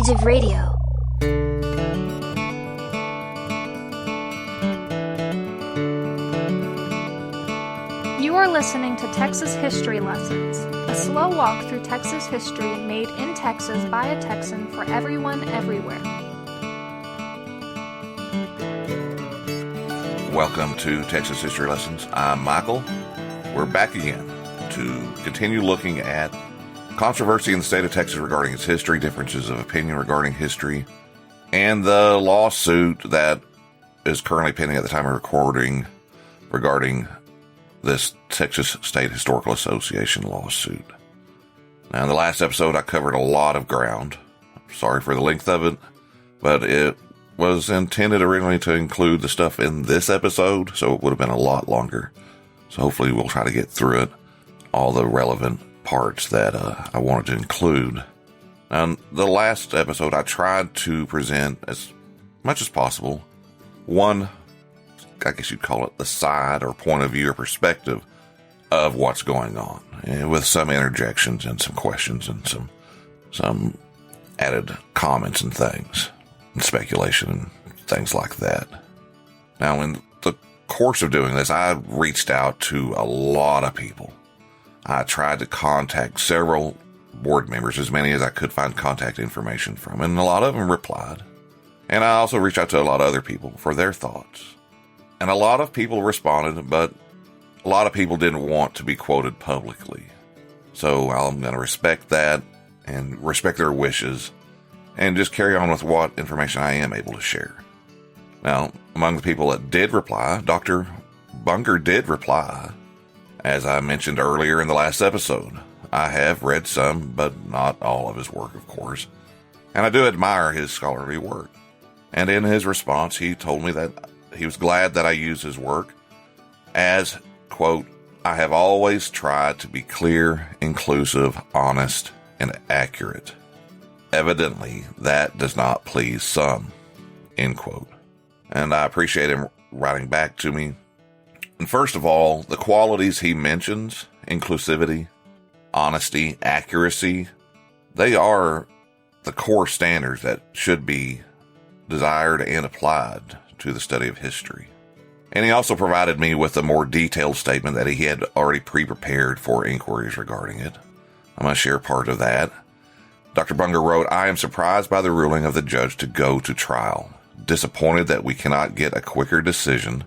Alternative Radio. You are listening to Texas History Lessons, a slow walk through Texas history made in Texas by a Texan for everyone, everywhere. Welcome to Texas History Lessons. I'm Michael. We're back again to continue looking at controversy in the state of Texas regarding its history, differences of opinion regarding history, and the lawsuit that is currently pending at the time of recording regarding this Texas State Historical Association lawsuit. Now, in the last episode, I covered a lot of ground. Sorry for the length of it, but it was intended originally to include the stuff in this episode, so it would have been a lot longer. So hopefully we'll try to get through it, all the relevant parts that I wanted to include. Now, in the last episode, I tried to present as much as possible one, I guess you'd call it the side or point of view or perspective of what's going on, and with some interjections and some questions and some added comments and things and speculation and things like that. Now, in the course of doing this, I reached out to a lot of people. I tried to contact several board members, as many as I could find contact information from, and a lot of them replied. And I also reached out to a lot of other people for their thoughts. And a lot of people responded, but a lot of people didn't want to be quoted publicly. So I'm going to respect that and respect their wishes and just carry on with what information I am able to share. Now, among the people that did reply, Dr. Bunger did reply. As I mentioned earlier in the last episode, I have read some, but not all of his work, of course. And I do admire his scholarly work. And in his response, he told me that he was glad that I used his work as, quote, I have always tried to be clear, inclusive, honest, and accurate. Evidently, that does not please some, end quote. And I appreciate him writing back to me. And first of all, the qualities he mentions, inclusivity, honesty, accuracy, they are the core standards that should be desired and applied to the study of history. And he also provided me with a more detailed statement that he had already pre-prepared for inquiries regarding it. I'm going to share part of that. Dr. Bunger wrote, I am surprised by the ruling of the judge to go to trial, disappointed that we cannot get a quicker decision,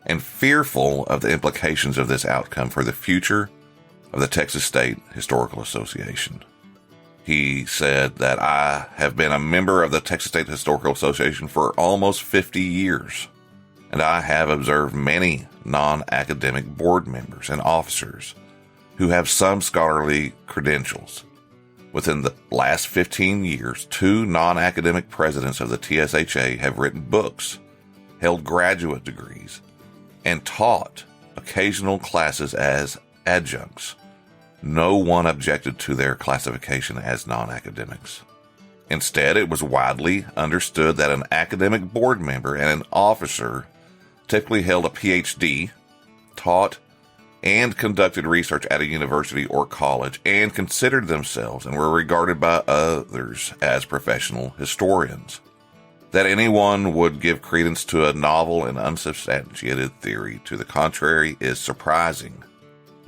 and fearful of the implications of this outcome for the future of the Texas State Historical Association. He said that I have been a member of the Texas State Historical Association for almost 50 years, and I have observed many non-academic board members and officers who have some scholarly credentials. Within the last 15 years, 2 non-academic presidents of the TSHA have written books, held graduate degrees, and taught occasional classes as adjuncts. No one objected to their classification as non-academics. Instead, it was widely understood that an academic board member and an officer typically held a PhD, taught and conducted research at a university or college, and considered themselves and were regarded by others as professional historians. That anyone would give credence to a novel and unsubstantiated theory to the contrary is surprising.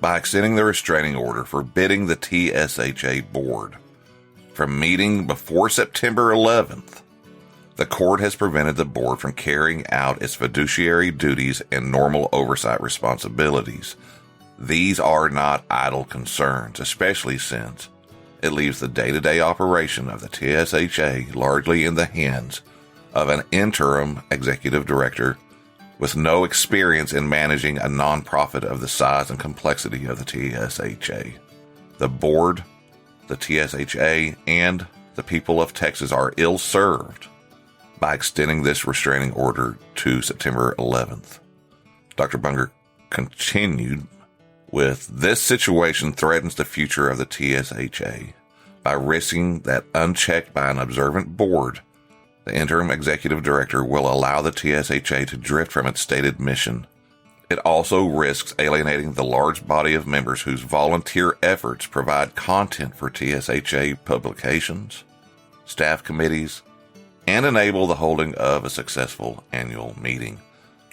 By extending the restraining order forbidding the TSHA board from meeting before September 11th, the court has prevented the board from carrying out its fiduciary duties and normal oversight responsibilities. These are not idle concerns, especially since it leaves the day-to-day operation of the TSHA largely in the hands of an interim executive director with no experience in managing a nonprofit of the size and complexity of the TSHA. The board, the TSHA, and the people of Texas are ill-served by extending this restraining order to September 11th. Dr. Bunger continued with, this situation threatens the future of the TSHA by risking that, unchecked by an observant board, the interim executive director will allow the TSHA to drift from its stated mission. It also risks alienating the large body of members whose volunteer efforts provide content for TSHA publications, staff committees, and enable the holding of a successful annual meeting.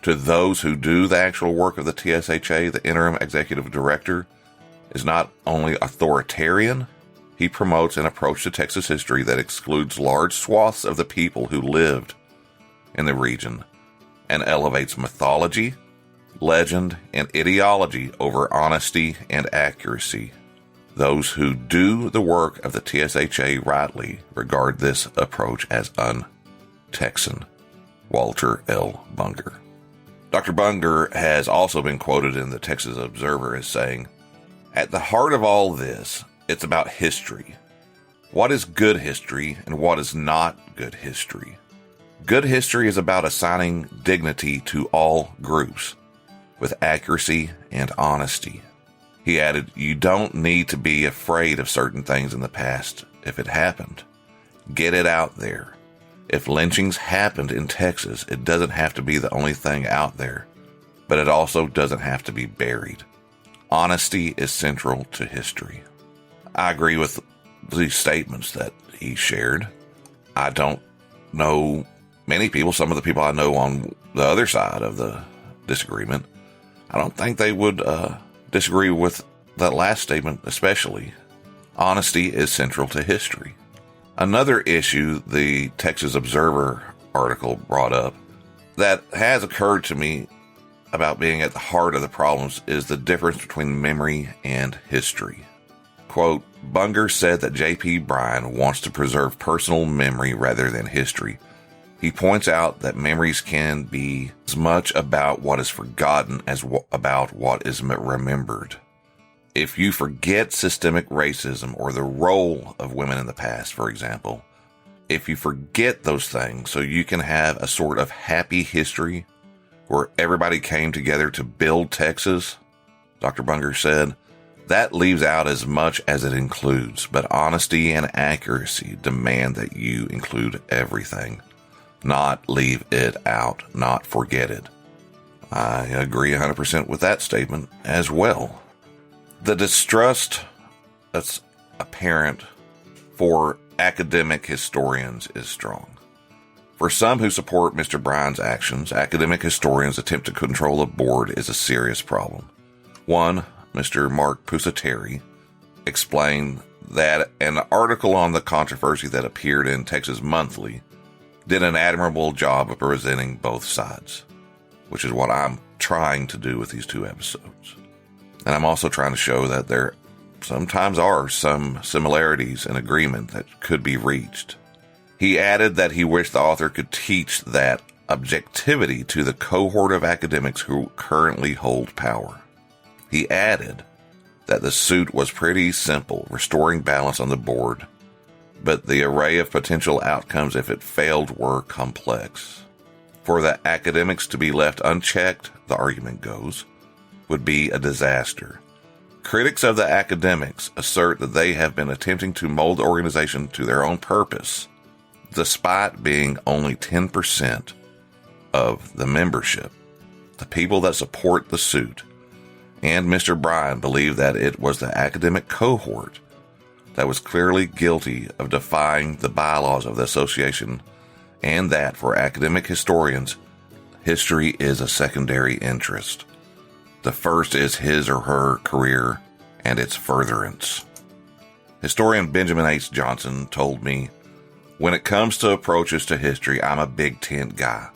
To those who do the actual work of the TSHA, the interim executive director is not only authoritarian, he promotes an approach to Texas history that excludes large swaths of the people who lived in the region and elevates mythology, legend, and ideology over honesty and accuracy. Those who do the work of the TSHA rightly regard this approach as un-Texan. Walter L. Bunger. Dr. Bunger has also been quoted in the Texas Observer as saying, "At the heart of all this, it's about history. What is good history and what is not good history? Good history is about assigning dignity to all groups with accuracy and honesty." He added, "You don't need to be afraid of certain things in the past if it happened. Get it out there. If lynchings happened in Texas, it doesn't have to be the only thing out there, but it also doesn't have to be buried. Honesty is central to history." I agree with these statements that he shared. I don't know many people, some of the people I know on the other side of the disagreement, I don't think they would disagree with that last statement especially. Honesty is central to history. Another issue the Texas Observer article brought up that has occurred to me about being at the heart of the problems is the difference between memory and history. Quote, Bunger said that J.P. Bryan wants to preserve personal memory rather than history. He points out that memories can be as much about what is forgotten as about what is remembered. If you forget systemic racism or the role of women in the past, for example, if you forget those things so you can have a sort of happy history where everybody came together to build Texas, Dr. Bunger said, that leaves out as much as it includes, but honesty and accuracy demand that you include everything, not leave it out, not forget it. I agree 100% with that statement as well. The distrust that's apparent for academic historians is strong. For some who support Mr. Bryan's actions, academic historians' attempt to control the board is a serious problem. One, Mr. Mark Pusateri, explained that an article on the controversy that appeared in Texas Monthly did an admirable job of presenting both sides, which is what I'm trying to do with these two episodes. And I'm also trying to show that there sometimes are some similarities in agreement that could be reached. He added that he wished the author could teach that objectivity to the cohort of academics who currently hold power. He added that the suit was pretty simple, restoring balance on the board, but the array of potential outcomes if it failed were complex. For the academics to be left unchecked, the argument goes, would be a disaster. Critics of the academics assert that they have been attempting to mold the organization to their own purpose, despite being only 10% of the membership. The people that support the suit and Mr. Bryan believe that it was the academic cohort that was clearly guilty of defying the bylaws of the association, and that for academic historians, history is a secondary interest. The first is his or her career and its furtherance. Historian Benjamin H. Johnson told me, when it comes to approaches to history, I'm a big tent guy.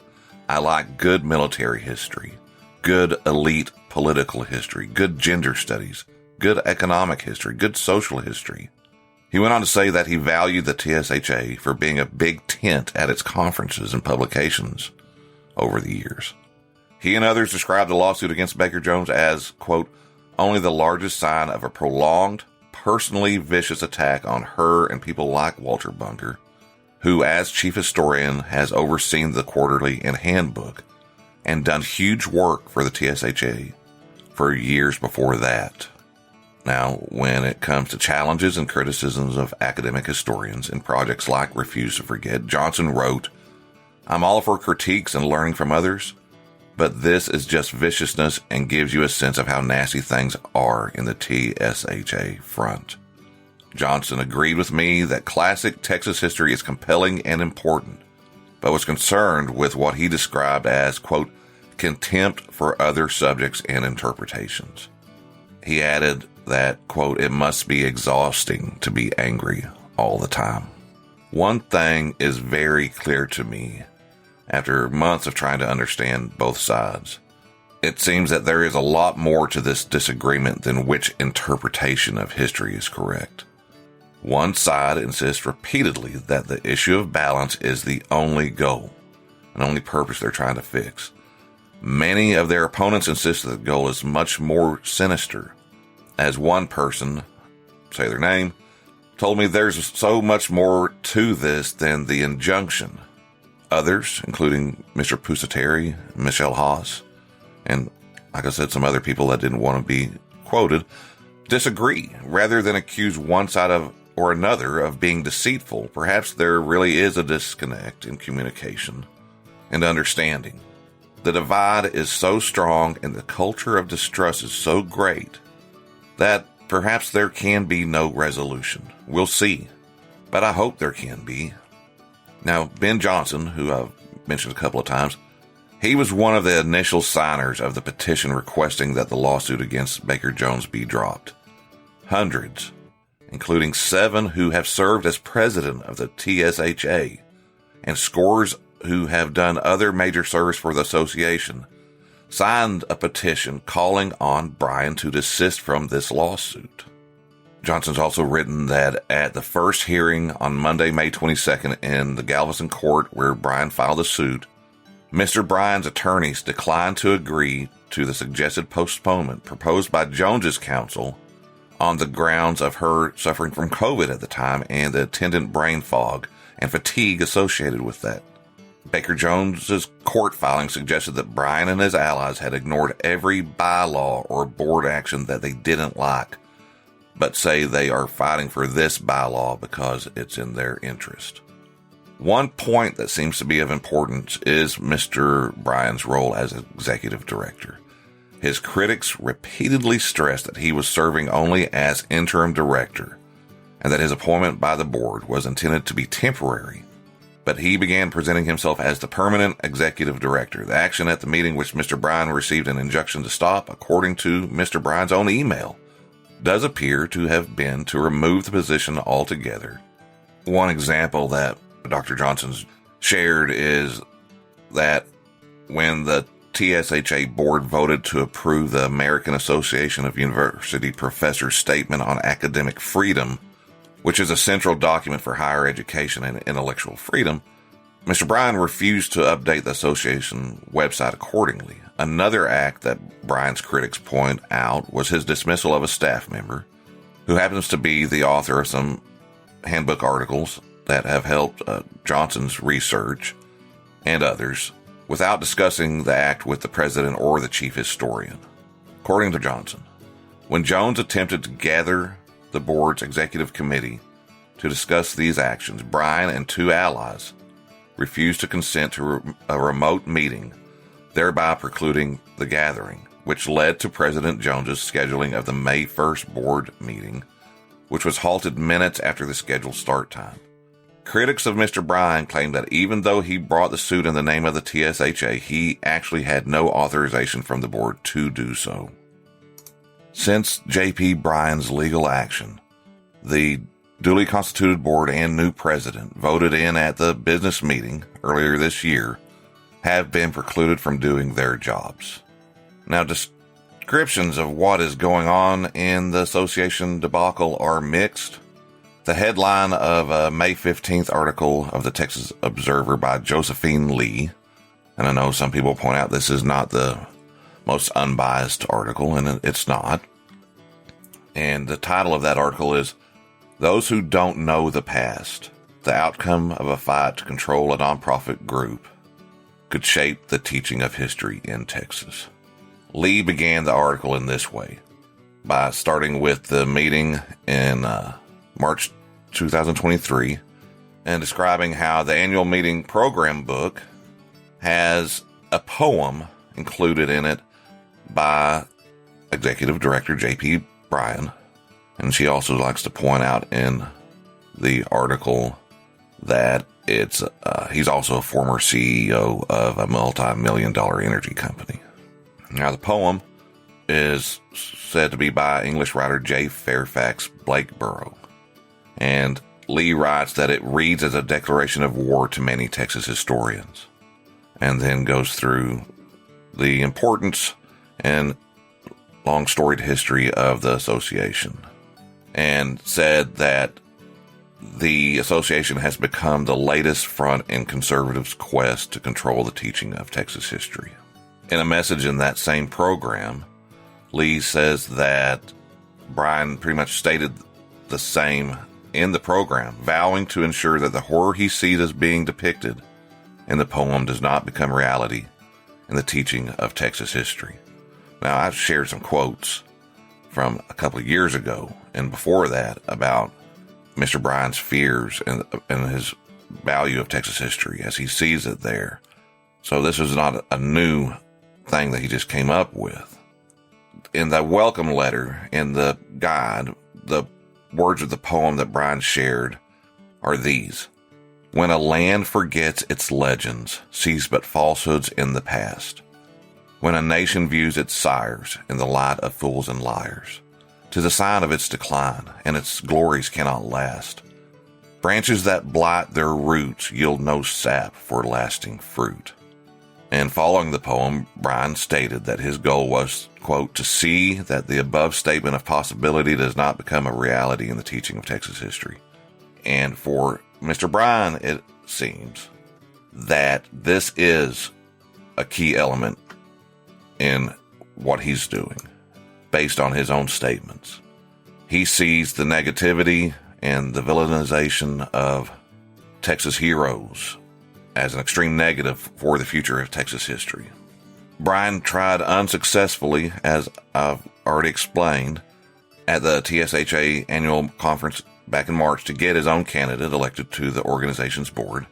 I like good military history, good elite political history, good gender studies, good economic history, good social history. He went on to say that he valued the TSHA for being a big tent at its conferences and publications over the years. He and others described the lawsuit against Baker Jones as, quote, only the largest sign of a prolonged, personally vicious attack on her and people like Walter Bunger, who as chief historian has overseen the quarterly and handbook and done huge work for the TSHA for years before that. Now, when it comes to challenges and criticisms of academic historians in projects like Refuse to Forget, Johnson wrote, I'm all for critiques and learning from others, but this is just viciousness and gives you a sense of how nasty things are in the TSHA front. Johnson agreed with me that classic Texas history is compelling and important, but was concerned with what he described as, quote, contempt for other subjects and interpretations. He added that, quote, it must be exhausting to be angry all the time. One thing is very clear to me after months of trying to understand both sides. It seems that there is a lot more to this disagreement than which interpretation of history is correct. One side insists repeatedly that the issue of balance is the only goal and only purpose they're trying to fix. Many of their opponents insist that the goal is much more sinister. As one person, say their name, told me there's so much more to this than the injunction. Others, including Mr. Pusateri, Michelle Haas, and like I said, some other people that didn't want to be quoted, disagree. Rather than accuse one side of or another of being deceitful, perhaps there really is a disconnect in communication and understanding. The divide is so strong and the culture of distrust is so great that perhaps there can be no resolution. We'll see, but I hope there can be. Now, Ben Johnson, who I've mentioned a couple of times, he was one of the initial signers of the petition requesting that the lawsuit against Baker Jones be dropped. Hundreds, including 7 who have served as president of the TSHA and scores who have done other major service for the association, signed a petition calling on Bryan to desist from this lawsuit. Johnson's also written that at the first hearing on Monday, May 22nd in the Galveston court where Bryan filed the suit, Mr. Bryan's attorneys declined to agree to the suggested postponement proposed by Jones's counsel on the grounds of her suffering from COVID at the time and the attendant brain fog and fatigue associated with that. Baker Jones's court filing suggested that Bryan and his allies had ignored every bylaw or board action that they didn't like, but say they are fighting for this bylaw because it's in their interest. One point that seems to be of importance is Mr. Bryan's role as executive director. His critics repeatedly stressed that he was serving only as interim director and that his appointment by the board was intended to be temporary. But he began presenting himself as the permanent executive director. The action at the meeting which Mr. Bryan received an injunction to stop, according to Mr. Bryan's own email, does appear to have been to remove the position altogether. One example that Dr. Johnson's shared is that when the TSHA board voted to approve the American Association of University Professors' Statement on Academic Freedom, which is a central document for higher education and intellectual freedom, Mr. Bryan refused to update the association website accordingly. Another act that Bryan's critics point out was his dismissal of a staff member who happens to be the author of some handbook articles that have helped Johnson's research and others without discussing the act with the president or the chief historian. According to Johnson, when Jones attempted to gather the board's executive committee to discuss these actions, Bryan and 2 allies refused to consent to a remote meeting, thereby precluding the gathering, which led to President Jones's scheduling of the May 1st board meeting, which was halted minutes after the scheduled start time. Critics of Mr. Bryan claim that even though he brought the suit in the name of the TSHA, he actually had no authorization from the board to do so. Since J.P. Bryan's legal action, the duly constituted board and new president voted in at the business meeting earlier this year have been precluded from doing their jobs. Now, descriptions of what is going on in the association debacle are mixed. The headline of a May 15th article of the Texas Observer by Josephine Lee, and I know some people point out this is not the most unbiased article, and it's not. And the title of that article is, "Those Who Don't Know the Past, the Outcome of a Fight to Control a Nonprofit Group Could Shape the Teaching of History in Texas." Lee began the article in this way, by starting with the meeting in March 2023 and describing how the annual meeting program book has a poem included in it by Executive Director J.P. Bryan, And she also likes to point out in the article that he's also a former CEO of a multi-million-dollar energy company. Now, the poem is said to be by English writer J. Fairfax Blakeborough. And Lee writes that it reads as a declaration of war to many Texas historians, and then goes through the importance and long storied history of the association, and said that the association has become the latest front in conservatives' quest to control the teaching of Texas history. In a message in that same program, Lee says that Bryan pretty much stated the same in the program, vowing to ensure that the horror he sees as being depicted in the poem does not become reality in the teaching of Texas history. Now, I've shared some quotes from a couple of years ago and before that about Mr. Bryan's fears and his value of Texas history as he sees it there. So this is not a new thing that he just came up with. In the welcome letter, in the guide, the words of the poem that Bryan shared are these: "When a land forgets its legends, sees but falsehoods in the past. When a nation views its sires in the light of fools and liars, 'tis a sign of its decline, and its glories cannot last. Branches that blight their roots yield no sap for lasting fruit." And following the poem, Bryan stated that his goal was, quote, "to see that the above statement of possibility does not become a reality in the teaching of Texas history." And for Mr. Bryan, it seems that this is a key element in what he's doing, based on his own statements. He sees the negativity and the villainization of Texas heroes as an extreme negative for the future of Texas history. Bryan tried unsuccessfully, as I've already explained, at the TSHA annual conference back in March to get his own candidate elected to the organization's board.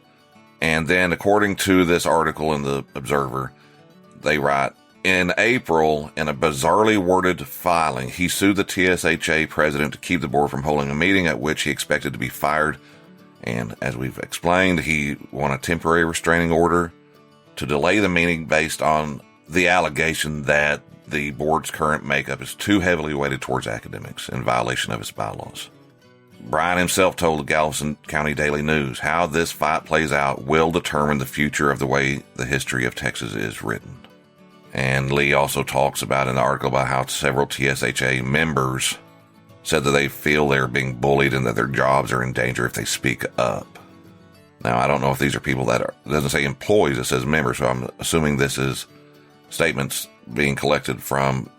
And then, according to this article in the Observer, they write, in April, in a bizarrely worded filing, he sued the TSHA president to keep the board from holding a meeting at which he expected to be fired. And as we've explained, he won a temporary restraining order to delay the meeting based on the allegation that the board's current makeup is too heavily weighted towards academics in violation of its bylaws. Bryan himself told the Galveston County Daily News, "How this fight plays out will determine the future of the way the history of Texas is written." And Lee also talks about in the article about how several TSHA members said that they feel they're being bullied and that their jobs are in danger if they speak up. Now, I don't know if these are people that are, it doesn't say employees, it says members, so I'm assuming this is statements being collected from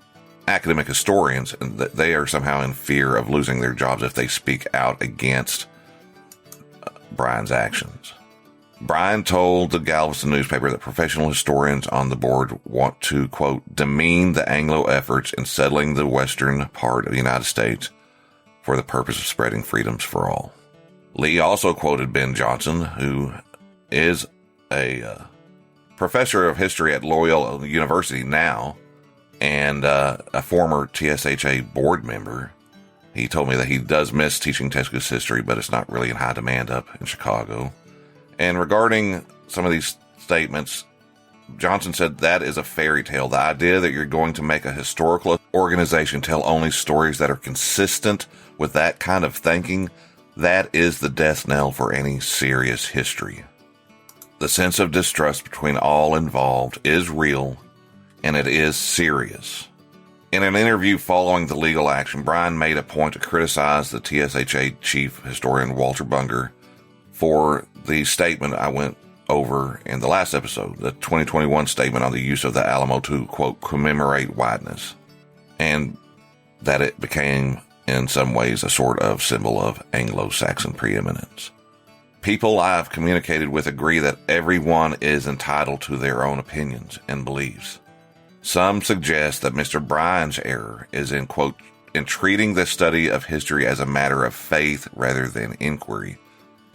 academic historians and that they are somehow in fear of losing their jobs if they speak out against Bryan's actions. Bryan told the Galveston newspaper that professional historians on the board want to, quote, demean the Anglo efforts in settling the western part of the United States for the purpose of spreading freedoms for all. Lee also quoted Ben Johnson, who is a professor of history at Loyola University now and a former TSHA board member. He told me that he does miss teaching Texas history, but it's not really in high demand up in Chicago. And regarding some of these statements, Johnson said that is a fairy tale. The idea that you're going to make a historical organization tell only stories that are consistent with that kind of thinking, that is the death knell for any serious history. The sense of distrust between all involved is real, and it is serious. In an interview following the legal action, Bryan made a point to criticize the TSHA chief historian Walter Bunger for the statement I went over in the last episode, the 2021 statement on the use of the Alamo to, quote, commemorate whiteness, and that it became, in some ways, a sort of symbol of Anglo-Saxon preeminence. People I've communicated with agree that everyone is entitled to their own opinions and beliefs. Some suggest that Mr. Bryan's error is in, quote, in treating the study of history as a matter of faith rather than inquiry.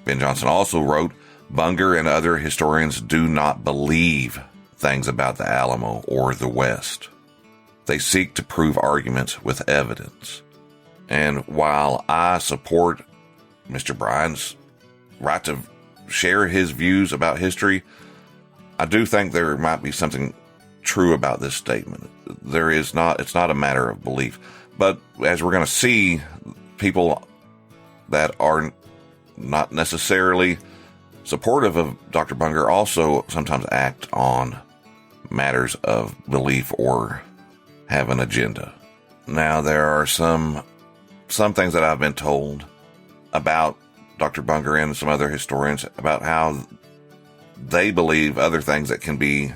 Ben Johnson also wrote, Bunger and other historians do not believe things about the Alamo or the West. They seek to prove arguments with evidence. And while I support Mr. Bryan's right to share his views about history, I do think there might be something true about this statement. It's not a matter of belief. But as we're going to see, people that are not necessarily supportive of Dr. Bunger also sometimes act on matters of belief or have an agenda. Now, there are some things that I've been told about Dr. Bunger and some other historians about how they believe other things that can be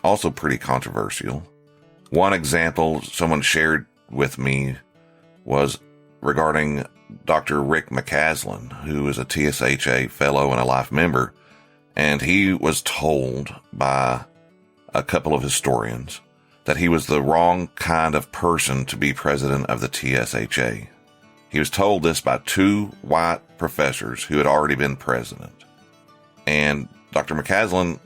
also pretty controversial. One example someone shared with me was regarding Dr. Rick McCaslin, who is a TSHA fellow and a life member, and he was told by a couple of historians that he was the wrong kind of person to be president of the TSHA. He was told this by two white professors who had already been president. And Dr. McCaslin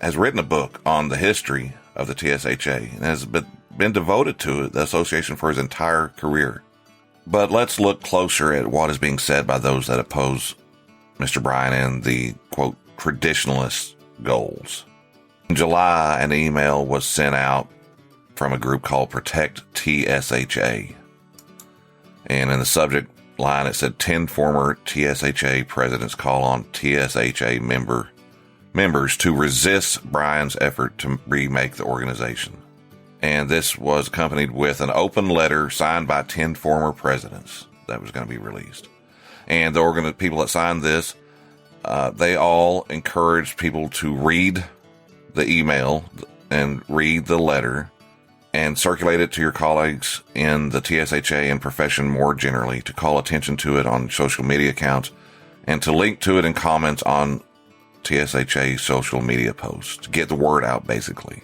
has written a book on the history of the TSHA and has been devoted to it, the association, for his entire career. But let's look closer at what is being said by those that oppose Mr. Bryan and the, quote, traditionalist goals. In July, an email was sent out from a group called Protect TSHA. And in the subject line, it said 10 former TSHA presidents call on TSHA members to resist Bryan's effort to remake the organization. And this was accompanied with an open letter signed by 10 former presidents that was going to be released. And the people that signed this, they all encouraged people to read the email and read the letter and circulate it to your colleagues in the TSHA and profession more generally, to call attention to it on social media accounts and to link to it in comments on TSHA social media posts, to get the word out, basically.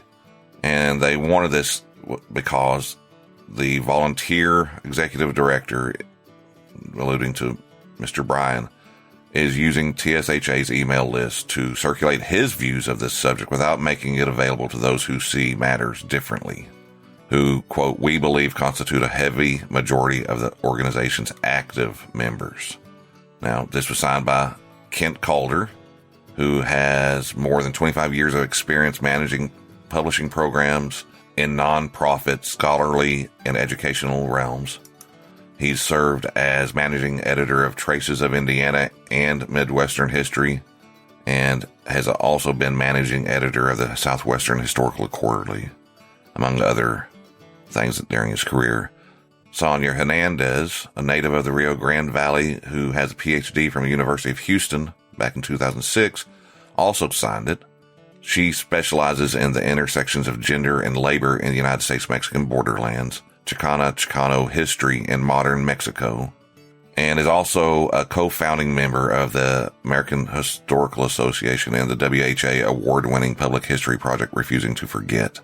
And they wanted this because the volunteer executive director, alluding to Mr. Bryan, is using TSHA's email list to circulate his views of this subject without making it available to those who see matters differently, who, quote, we believe constitute a heavy majority of the organization's active members. Now, this was signed by Kent Calder, who has more than 25 years of experience managing publishing programs in nonprofit, scholarly, and educational realms. He's served as managing editor of Traces of Indiana and Midwestern History, and has also been managing editor of the Southwestern Historical Quarterly, among other things during his career. Sonia Hernandez, a native of the Rio Grande Valley who has a PhD from the University of Houston back in 2006, also signed it. She specializes in the intersections of gender and labor in the United States-Mexican borderlands, Chicano history in modern Mexico, and is also a co-founding member of the American Historical Association and the WHA award-winning public history project Refusing to Forget.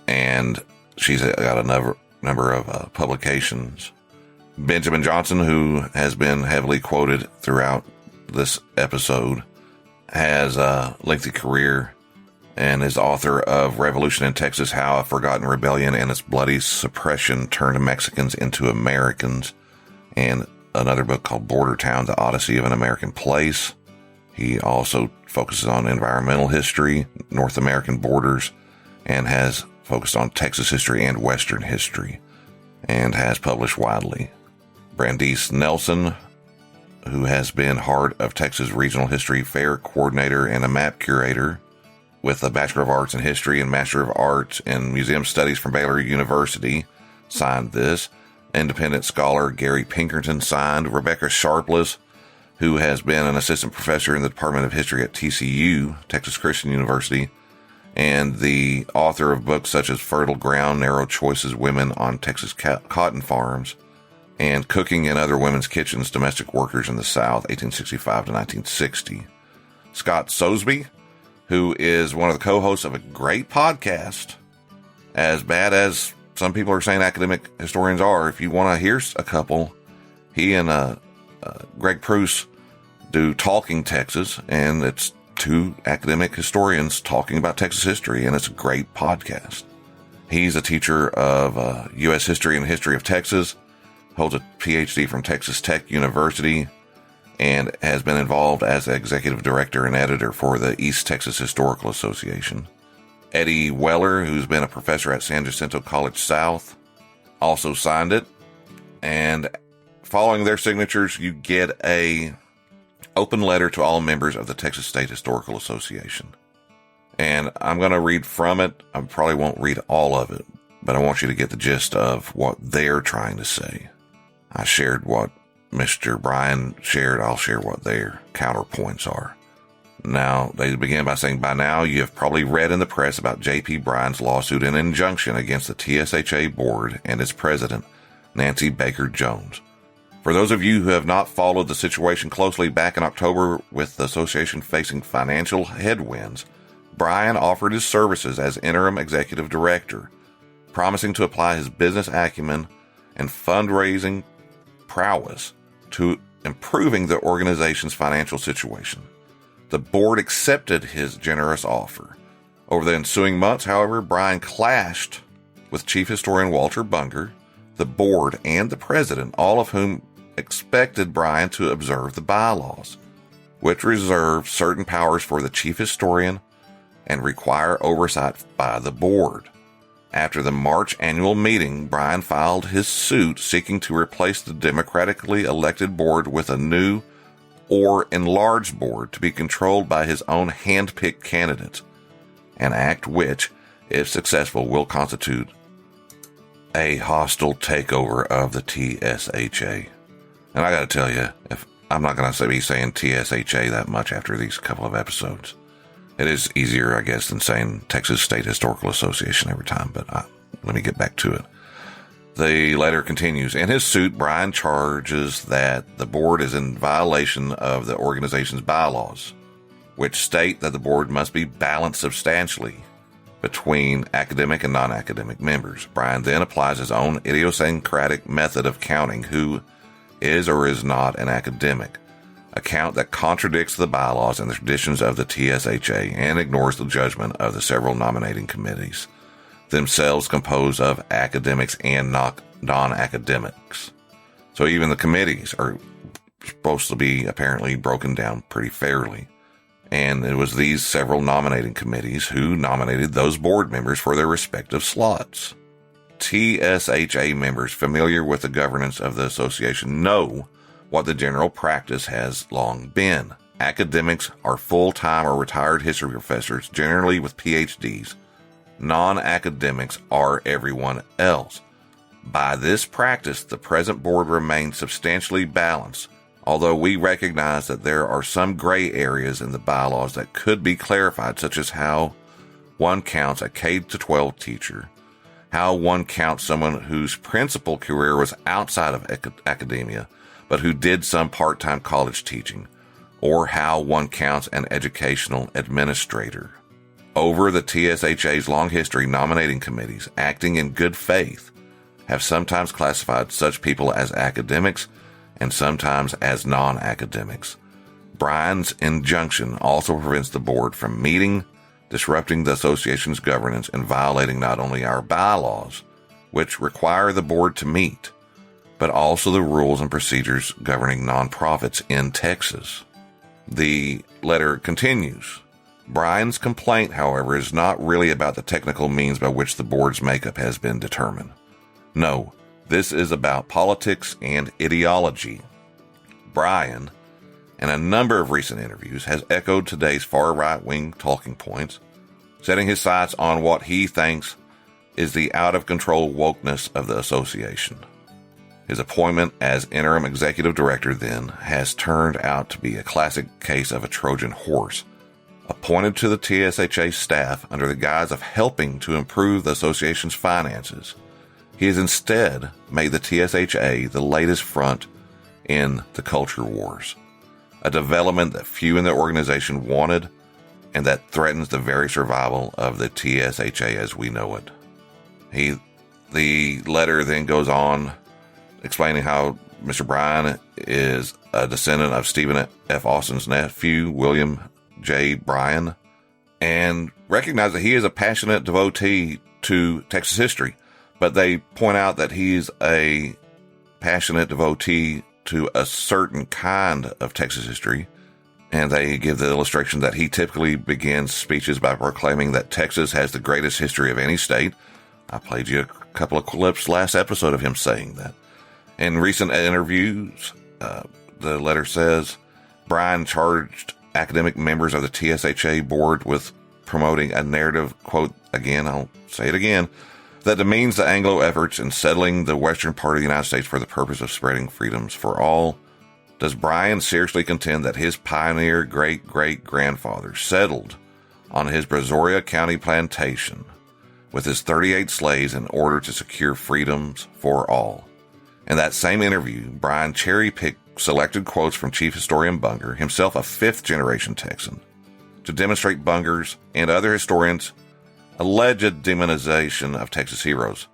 And she's got a number of publications. Benjamin Johnson, who has been heavily quoted throughout this episode, has a lengthy career and is author of Revolution in Texas, How a Forgotten Rebellion and Its Bloody Suppression Turned Mexicans into Americans, and another book called Border Town, The Odyssey of an American Place. He also focuses on environmental history, North American borders, and has focused on Texas history and Western history, and has published widely. Brandeis Nelson, who has been Heart of Texas Regional History Fair Coordinator and a map curator, with a Bachelor of Arts in History and Master of Arts in Museum Studies from Baylor University, signed this. Independent scholar Gary Pinkerton signed. Rebecca Sharpless, who has been an assistant professor in the Department of History at TCU, Texas Christian University, and the author of books such as Fertile Ground, Narrow Choices, Women on Texas Cotton Farms, and Cooking in Other Women's Kitchens, Domestic Workers in the South, 1865 to 1960. Scott Sosby, who is one of the co-hosts of a great podcast, as bad as some people are saying academic historians are. If you want to hear a couple, he and Greg Preuss do Talking Texas, and it's two academic historians talking about Texas history, and it's a great podcast. He's a teacher of U.S. history and history of Texas, holds a PhD from Texas Tech University, and has been involved as executive director and editor for the East Texas Historical Association. Eddie Weller, who's been a professor at San Jacinto College South, also signed it. And following their signatures, you get a open letter to all members of the Texas State Historical Association. And I'm going to read from it. I probably won't read all of it, but I want you to get the gist of what they're trying to say. I shared what Mr. Bryan shared. I'll share what their counterpoints are. Now, they begin by saying, by now you have probably read in the press about J.P. Bryan's lawsuit and injunction against the TSHA board and its president, Nancy Baker Jones. For those of you who have not followed the situation closely, back in October, with the association facing financial headwinds, Bryan offered his services as interim executive director, promising to apply his business acumen and fundraising prowess to improving the organization's financial situation. The board accepted his generous offer. Over the ensuing months, however, Bryan clashed with Chief Historian Walter Bunger, the board, and the president, all of whom expected Bryan to observe the bylaws, which reserve certain powers for the chief historian and require oversight by the board. After the March annual meeting, Bryan filed his suit seeking to replace the democratically elected board with a new or enlarged board to be controlled by his own hand-picked candidates, an act which, if successful, will constitute a hostile takeover of the TSHA. And I got to tell you, if I'm not going to be saying TSHA that much after these couple of episodes. It is easier, I guess, than saying Texas State Historical Association every time, but let me get back to it. The letter continues. In his suit, Bryan charges that the board is in violation of the organization's bylaws, which state that the board must be balanced substantially between academic and non-academic members. Bryan then applies his own idiosyncratic method of counting who is or is not an academic, a count that contradicts the bylaws and the traditions of the TSHA and ignores the judgment of the several nominating committees, themselves composed of academics and non-academics. So even the committees are supposed to be apparently broken down pretty fairly. And it was these several nominating committees who nominated those board members for their respective slots. TSHA members familiar with the governance of the association know what the general practice has long been. Academics are full-time or retired history professors, generally with PhDs. Non-academics are everyone else. By this practice, the present board remains substantially balanced, although we recognize that there are some gray areas in the bylaws that could be clarified, such as how one counts a K-12 teacher, how one counts someone whose principal career was outside of academia, but who did some part-time college teaching, or how one counts an educational administrator. Over the TSHA's long history, nominating committees, acting in good faith, have sometimes classified such people as academics and sometimes as non-academics. Bryan's injunction also prevents the board from meeting, disrupting the association's governance, and violating not only our bylaws, which require the board to meet, but also the rules and procedures governing nonprofits in Texas. The letter continues. Bryan's complaint, however, is not really about the technical means by which the board's makeup has been determined. No, this is about politics and ideology. Bryan, in a number of recent interviews, has echoed today's far right-wing talking points, setting his sights on what he thinks is the out-of-control wokeness of the association. His appointment as interim executive director, then, has turned out to be a classic case of a Trojan horse. Appointed to the TSHA staff under the guise of helping to improve the association's finances, he has instead made the TSHA the latest front in the culture wars, a development that few in the organization wanted and that threatens the very survival of the TSHA as we know it. The letter then goes on explaining how Mr. Bryan is a descendant of Stephen F. Austin's nephew, William J. Bryan, and recognize that he is a passionate devotee to Texas history, but they point out that he's a passionate devotee to a certain kind of Texas history, and they give the illustration that he typically begins speeches by proclaiming that Texas has the greatest history of any state. I played you a couple of clips last episode of him saying that. In recent interviews, the letter says, Bryan charged academic members of the TSHA board with promoting a narrative, quote, again, I'll say it again, that demeans the Anglo efforts in settling the western part of the United States for the purpose of spreading freedoms for all. Does Bryan seriously contend that his pioneer great-great-grandfather settled on his Brazoria County plantation with his 38 slaves in order to secure freedoms for all? In that same interview, Bryan cherry-picked selected quotes from Chief Historian Bunger, himself a fifth-generation Texan, to demonstrate Bunger's and other historians' alleged demonization of Texas heroes.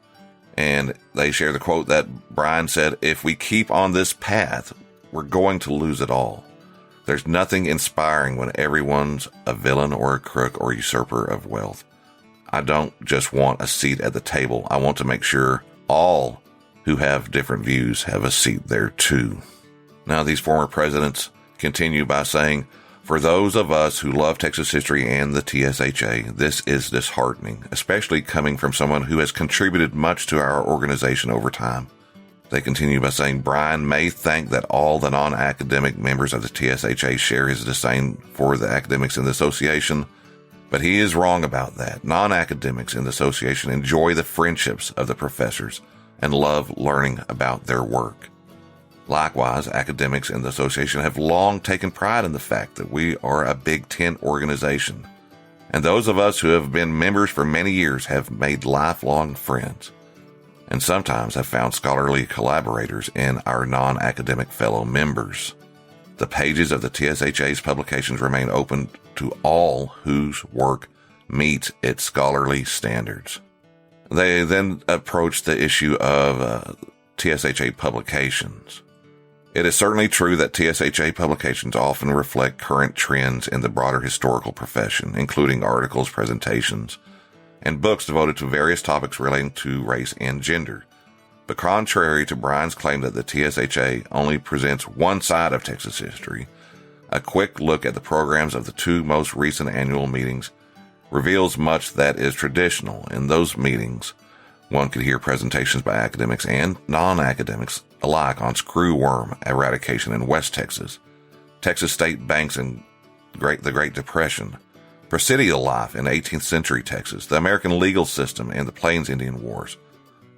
And they share the quote that Bryan said, "If we keep on this path, we're going to lose it all. There's nothing inspiring when everyone's a villain or a crook or usurper of wealth. I don't just want a seat at the table. I want to make sure all who have different views have a seat there too." Now, these former presidents continue by saying, "For those of us who love Texas history and the TSHA, this is disheartening, especially coming from someone who has contributed much to our organization over time." They continue by saying, Bryan may think that all the non-academic members of the TSHA share his disdain for the academics in the association, but he is wrong about that. Non-academics in the association enjoy the friendships of the professors and love learning about their work. Likewise, academics in the association have long taken pride in the fact that we are a Big Tent organization, and those of us who have been members for many years have made lifelong friends, and sometimes have found scholarly collaborators in our non-academic fellow members. The pages of the TSHA's publications remain open to all whose work meets its scholarly standards. They then approach the issue of TSHA publications. It is certainly true that TSHA publications often reflect current trends in the broader historical profession, including articles, presentations, and books devoted to various topics relating to race and gender. But contrary to Bryan's claim that the TSHA only presents one side of Texas history, a quick look at the programs of the two most recent annual meetings reveals much that is traditional. In those meetings, one could hear presentations by academics and non-academics alike on screwworm eradication in West Texas, Texas state banks in the Great Depression, presidial life in 18th century Texas, the American legal system and the Plains Indian Wars,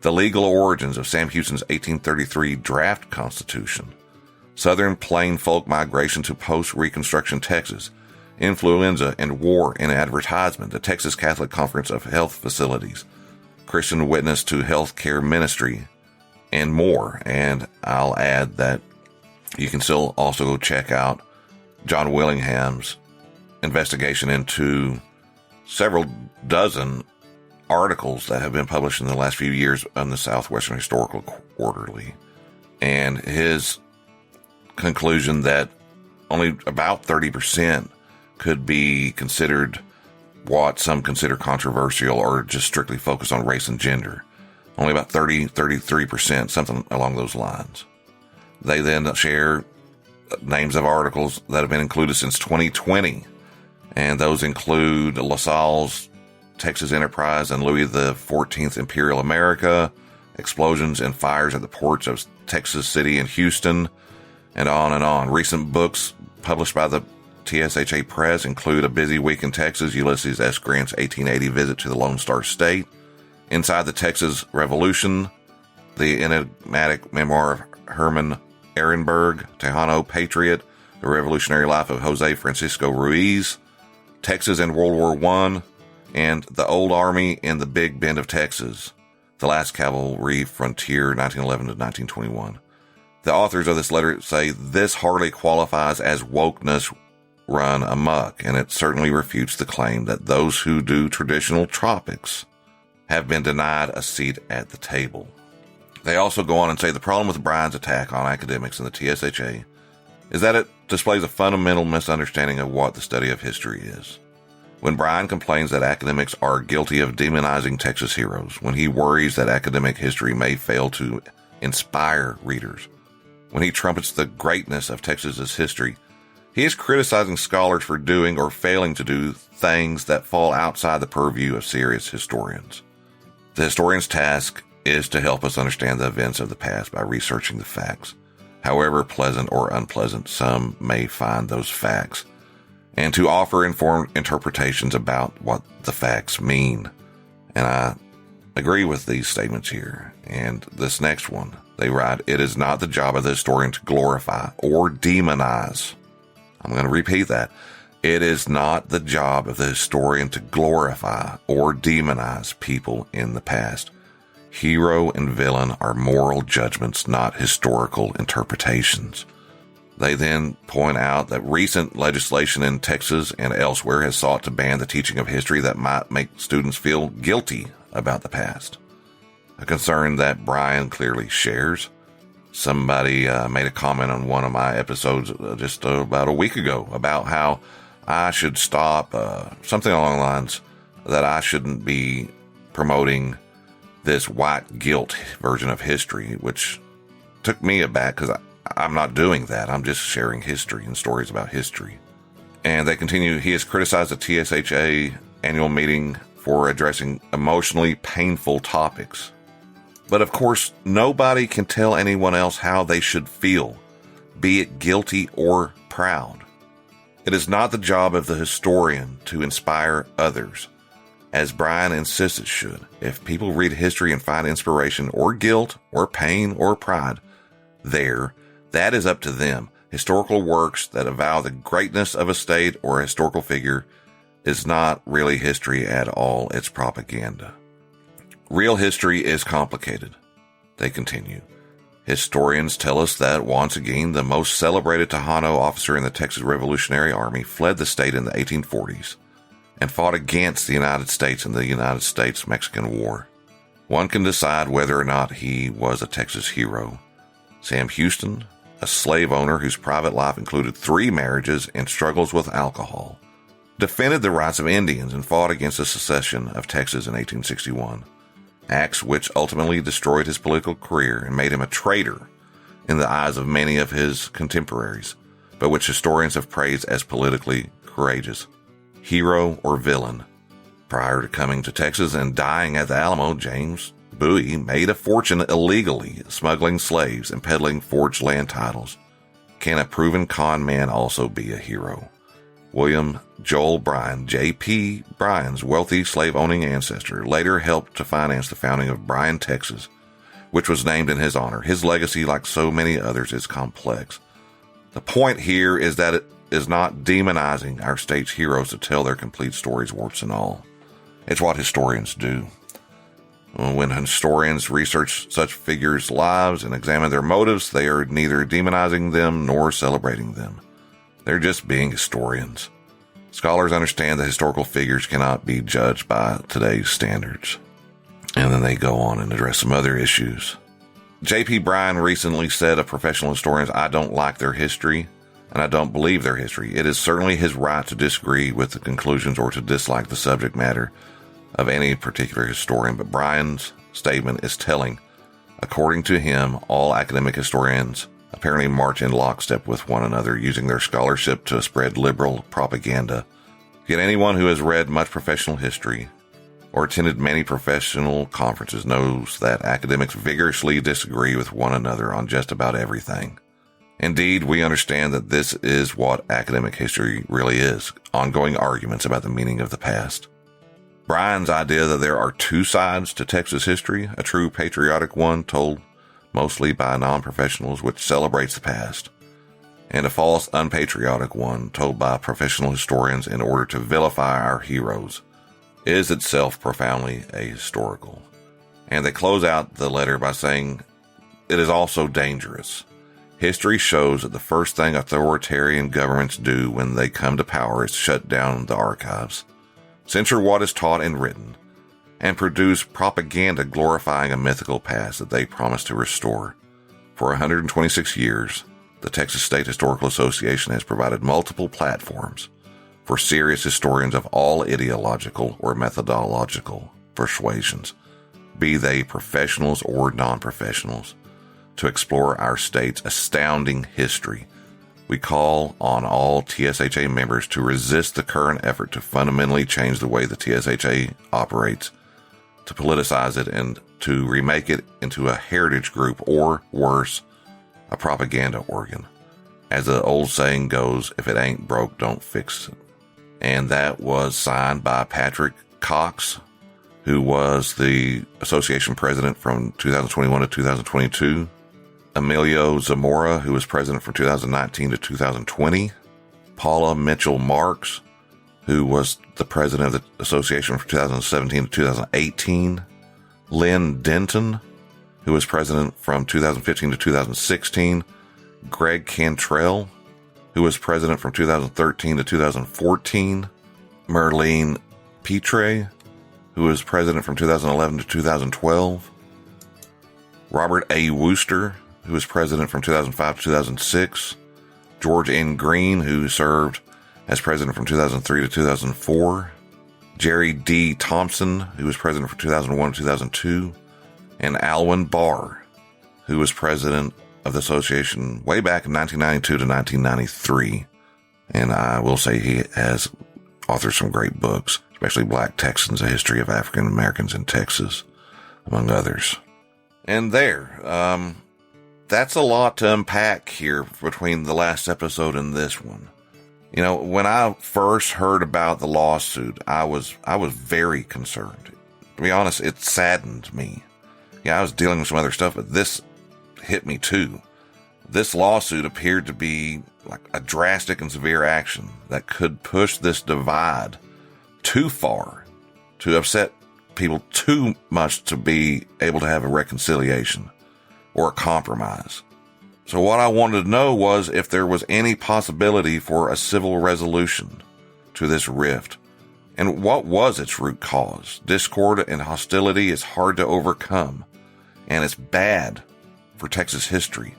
the legal origins of Sam Houston's 1833 draft constitution, Southern plain folk migration to post-Reconstruction Texas, influenza and war in advertisement, the Texas Catholic Conference of Health Facilities, Christian witness to health care ministry, and more. And I'll add that you can still also go check out John Willingham's investigation into several dozen articles that have been published in the last few years on the Southwestern Historical Quarterly, and his conclusion that only about 30% could be considered what some consider controversial or just strictly focused on race and gender. Only about 33%, something along those lines. They then share names of articles that have been included since 2020, and those include LaSalle's Texas Enterprise and Louis XIV Imperial America, explosions and fires at the ports of Texas City and Houston, and on and on. Recent books published by the TSHA Press include A Busy Week in Texas, Ulysses S. Grant's 1880 visit to the Lone Star State, Inside the Texas Revolution, the enigmatic memoir of Herman Ehrenberg, Tejano Patriot, The Revolutionary Life of Jose Francisco Ruiz, Texas in World War I, and The Old Army in the Big Bend of Texas, The Last Cavalry Frontier, 1911 to 1921. The authors of this letter say this hardly qualifies as wokeness run amok, and it certainly refutes the claim that those who do traditional tropics have been denied a seat at the table. They also go on and say the problem with Bryan's attack on academics in the TSHA is that it displays a fundamental misunderstanding of what the study of history is. When Bryan complains that academics are guilty of demonizing Texas heroes, when he worries that academic history may fail to inspire readers. When he trumpets the greatness of Texas's history, he is criticizing scholars for doing or failing to do things that fall outside the purview of serious historians. The historian's task is to help us understand the events of the past by researching the facts, however pleasant or unpleasant some may find those facts, and to offer informed interpretations about what the facts mean. And I agree with these statements here. And this next one, they write, "It is not the job of the historian to glorify or demonize." I'm going to repeat that. It is not the job of the historian to glorify or demonize people in the past. Hero and villain are moral judgments, not historical interpretations. They then point out that recent legislation in Texas and elsewhere has sought to ban the teaching of history that might make students feel guilty about the past, a concern that Brian clearly shares. Somebody made a comment on one of my episodes just about a week ago about how I should stop, something along the lines that I shouldn't be promoting this white guilt version of history, which took me aback because I'm not doing that. I'm just sharing history and stories about history. And they continue, he has criticized the TSHA annual meeting for addressing emotionally painful topics. But of course, nobody can tell anyone else how they should feel, be it guilty or proud. It is not the job of the historian to inspire others, as Brian insists it should. If people read history and find inspiration or guilt or pain or pride there, that is up to them. Historical works that avow the greatness of a state or a historical figure is not really history at all. It's propaganda. Real history is complicated. They continue. Historians tell us that once again, the most celebrated Tejano officer in the Texas Revolutionary Army fled the state in the 1840s and fought against the United States in the United States-Mexican War. One can decide whether or not he was a Texas hero. Sam Houston, a slave owner whose private life included 3 marriages and struggles with alcohol, defended the rights of Indians and fought against the secession of Texas in 1861. Acts which ultimately destroyed his political career and made him a traitor in the eyes of many of his contemporaries, but which historians have praised as politically courageous. Hero or villain? Prior to coming to Texas and dying at the Alamo, James Bowie made a fortune illegally smuggling slaves and peddling forged land titles. Can a proven con man also be a hero? William Joel Bryan, J.P. Bryan's wealthy slave-owning ancestor, later helped to finance the founding of Bryan, Texas, which was named in his honor. His legacy, like so many others, is complex. The point here is that it is not demonizing our state's heroes to tell their complete stories, warts and all. It's what historians do. When historians research such figures' lives and examine their motives, they are neither demonizing them nor celebrating them. They're just being historians. Scholars understand that historical figures cannot be judged by today's standards. And then they go on and address some other issues. J.P. Bryan recently said of professional historians, "I don't like their history, and I don't believe their history. It is certainly his right to disagree with the conclusions or to dislike the subject matter of any particular historian, but Bryan's statement is telling. According to him, all academic historians apparently march in lockstep with one another, using their scholarship to spread liberal propaganda. Yet anyone who has read much professional history or attended many professional conferences knows that academics vigorously disagree with one another on just about everything. Indeed, we understand that this is what academic history really is, ongoing arguments about the meaning of the past." Bryan's idea that there are 2 sides to Texas history, a true patriotic one told mostly by non-professionals which celebrates the past, and a false unpatriotic one told by professional historians in order to vilify our heroes, is itself profoundly ahistorical. And they close out the letter by saying, it is also dangerous. History shows that the first thing authoritarian governments do when they come to power is shut down the archives, censor what is taught and written, and produce propaganda glorifying a mythical past that they promise to restore. For 126 years, the Texas State Historical Association has provided multiple platforms for serious historians of all ideological or methodological persuasions, be they professionals or non-professionals, to explore our state's astounding history. We call on all TSHA members to resist the current effort to fundamentally change the way the TSHA operates, to politicize it, and to remake it into a heritage group, or worse, a propaganda organ. As the old saying goes, if it ain't broke, don't fix it. And that was signed by Patrick Cox, who was the association president from 2021 to 2022, Emilio Zamora, who was president from 2019 to 2020, Paula Mitchell Marks, who was the president of the association from 2017 to 2018, Lynn Denton, who was president from 2015 to 2016, Greg Cantrell, who was president from 2013 to 2014, Merlene Petre, who was president from 2011 to 2012, Robert A. Wooster, who was president from 2005 to 2006, George N. Green, who served as president from 2003 to 2004, Jerry D. Thompson, who was president from 2001 to 2002, and Alwyn Barr, who was president of the association way back in 1992 to 1993. And I will say he has authored some great books, especially Black Texans, A History of African Americans in Texas, among others. And that's a lot to unpack here between the last episode and this one. You know, when I first heard about the lawsuit, I was very concerned. To be honest, it saddened me. Yeah, I was dealing with some other stuff, but this hit me too. This lawsuit appeared to be like a drastic and severe action that could push this divide too far, to upset people too much to be able to have a reconciliation or a compromise. So what I wanted to know was if there was any possibility for a civil resolution to this rift, and what was its root cause. Discord and hostility is hard to overcome, and it's bad for Texas history.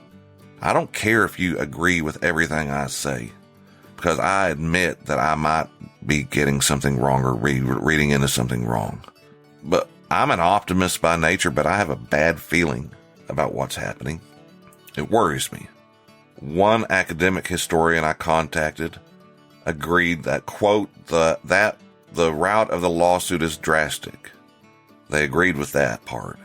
I don't care if you agree with everything I say, because I admit that I might be getting something wrong or reading into something wrong. But I'm an optimist by nature, but I have a bad feeling about what's happening. It worries me. One academic historian I contacted agreed that, quote, the route of the lawsuit is drastic. They agreed with that part.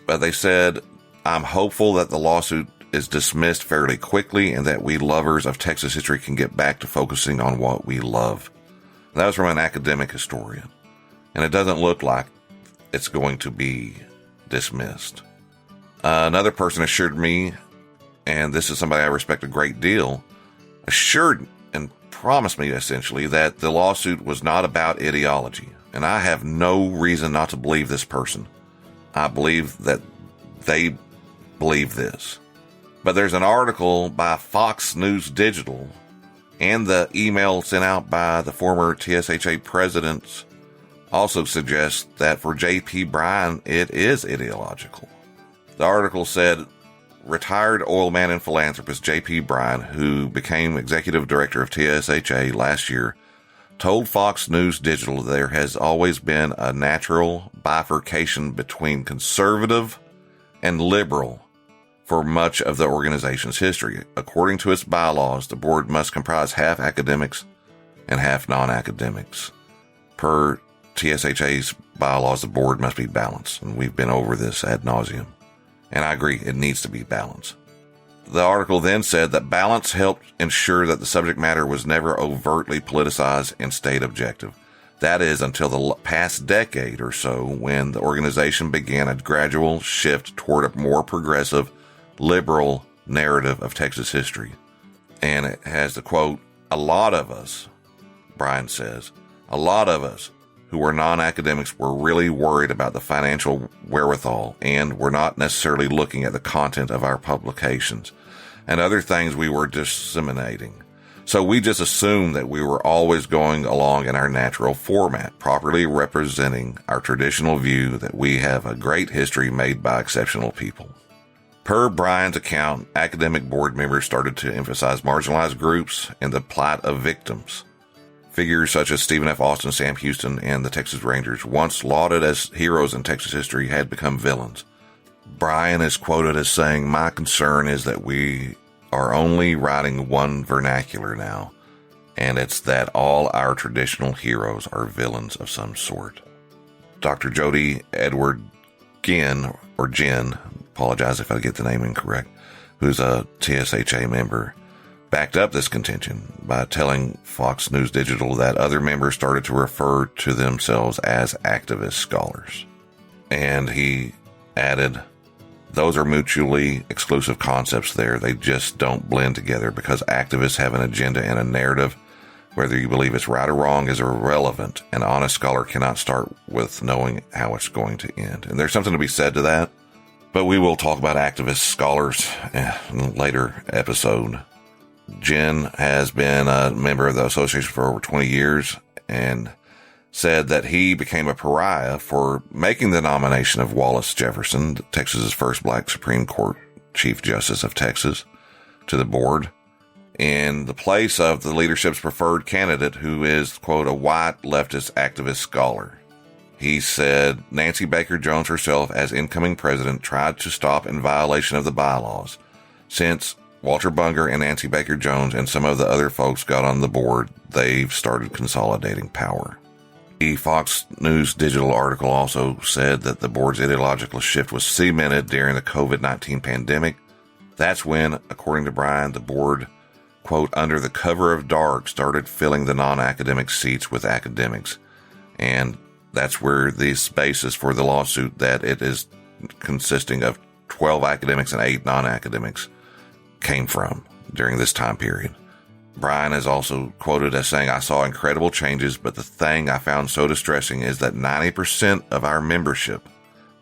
But they said, I'm hopeful that the lawsuit is dismissed fairly quickly and that we lovers of Texas history can get back to focusing on what we love. That was from an academic historian. And it doesn't look like it's going to be dismissed. Another person assured me, and this is somebody I respect a great deal, assured and promised me essentially that the lawsuit was not about ideology. And I have no reason not to believe this person. I believe that they believe this. But there's an article by Fox News Digital and the email sent out by the former TSHA presidents also suggests that for J.P. Bryan, it is ideological. The article said, retired oil man and philanthropist J.P. Bryan, who became executive director of TSHA last year, told Fox News Digital there has always been a natural bifurcation between conservative and liberal for much of the organization's history. According to its bylaws, the board must comprise half academics and half non-academics. Per TSHA's bylaws, the board must be balanced, and we've been over this ad nauseum. And I agree, it needs to be balanced. The article then said that balance helped ensure that the subject matter was never overtly politicized and stayed objective. That is, until the past decade or so, when the organization began a gradual shift toward a more progressive, liberal narrative of Texas history. And it has the quote, a lot of us, Bryan says, a lot of us who were non-academics were really worried about the financial wherewithal and were not necessarily looking at the content of our publications and other things we were disseminating. So we just assumed that we were always going along in our natural format, properly representing our traditional view that we have a great history made by exceptional people. Per Bryan's account, academic board members started to emphasize marginalized groups and the plight of victims. Figures such as Stephen F. Austin, Sam Houston, and the Texas Rangers, once lauded as heroes in Texas history, had become villains. Brian is quoted as saying, "My concern is that we are only writing one vernacular now, and it's that all our traditional heroes are villains of some sort." Dr. Jody Edward Ginn, or Jen, apologize if I get the name incorrect, who's a TSHA member, backed up this contention by telling Fox News Digital that other members started to refer to themselves as activist scholars. And he added, "Those are mutually exclusive concepts there. They just don't blend together because activists have an agenda and a narrative. Whether you believe it's right or wrong is irrelevant. An honest scholar cannot start with knowing how it's going to end." And there's something to be said to that, but we will talk about activist scholars in a later episode. Jen has been a member of the association for over 20 years and said that he became a pariah for making the nomination of Wallace Jefferson, Texas's first black Supreme Court Chief Justice of Texas, to the board in the place of the leadership's preferred candidate, who is, quote, a white leftist activist scholar. He said Nancy Baker Jones herself, as incoming president, tried to stop in violation of the bylaws. Since Walter Bunger and Nancy Baker Jones and some of the other folks got on the board, they've started consolidating power. The Fox News Digital article also said that the board's ideological shift was cemented during the COVID-19 pandemic. That's when, according to Brian, the board, quote, under the cover of dark, started filling the non-academic seats with academics. And that's where this basis for the lawsuit, that it is consisting of 12 academics and 8 non-academics, came from during this time period. Brian is also quoted as saying, "I saw incredible changes, but the thing I found so distressing is that 90% of our membership,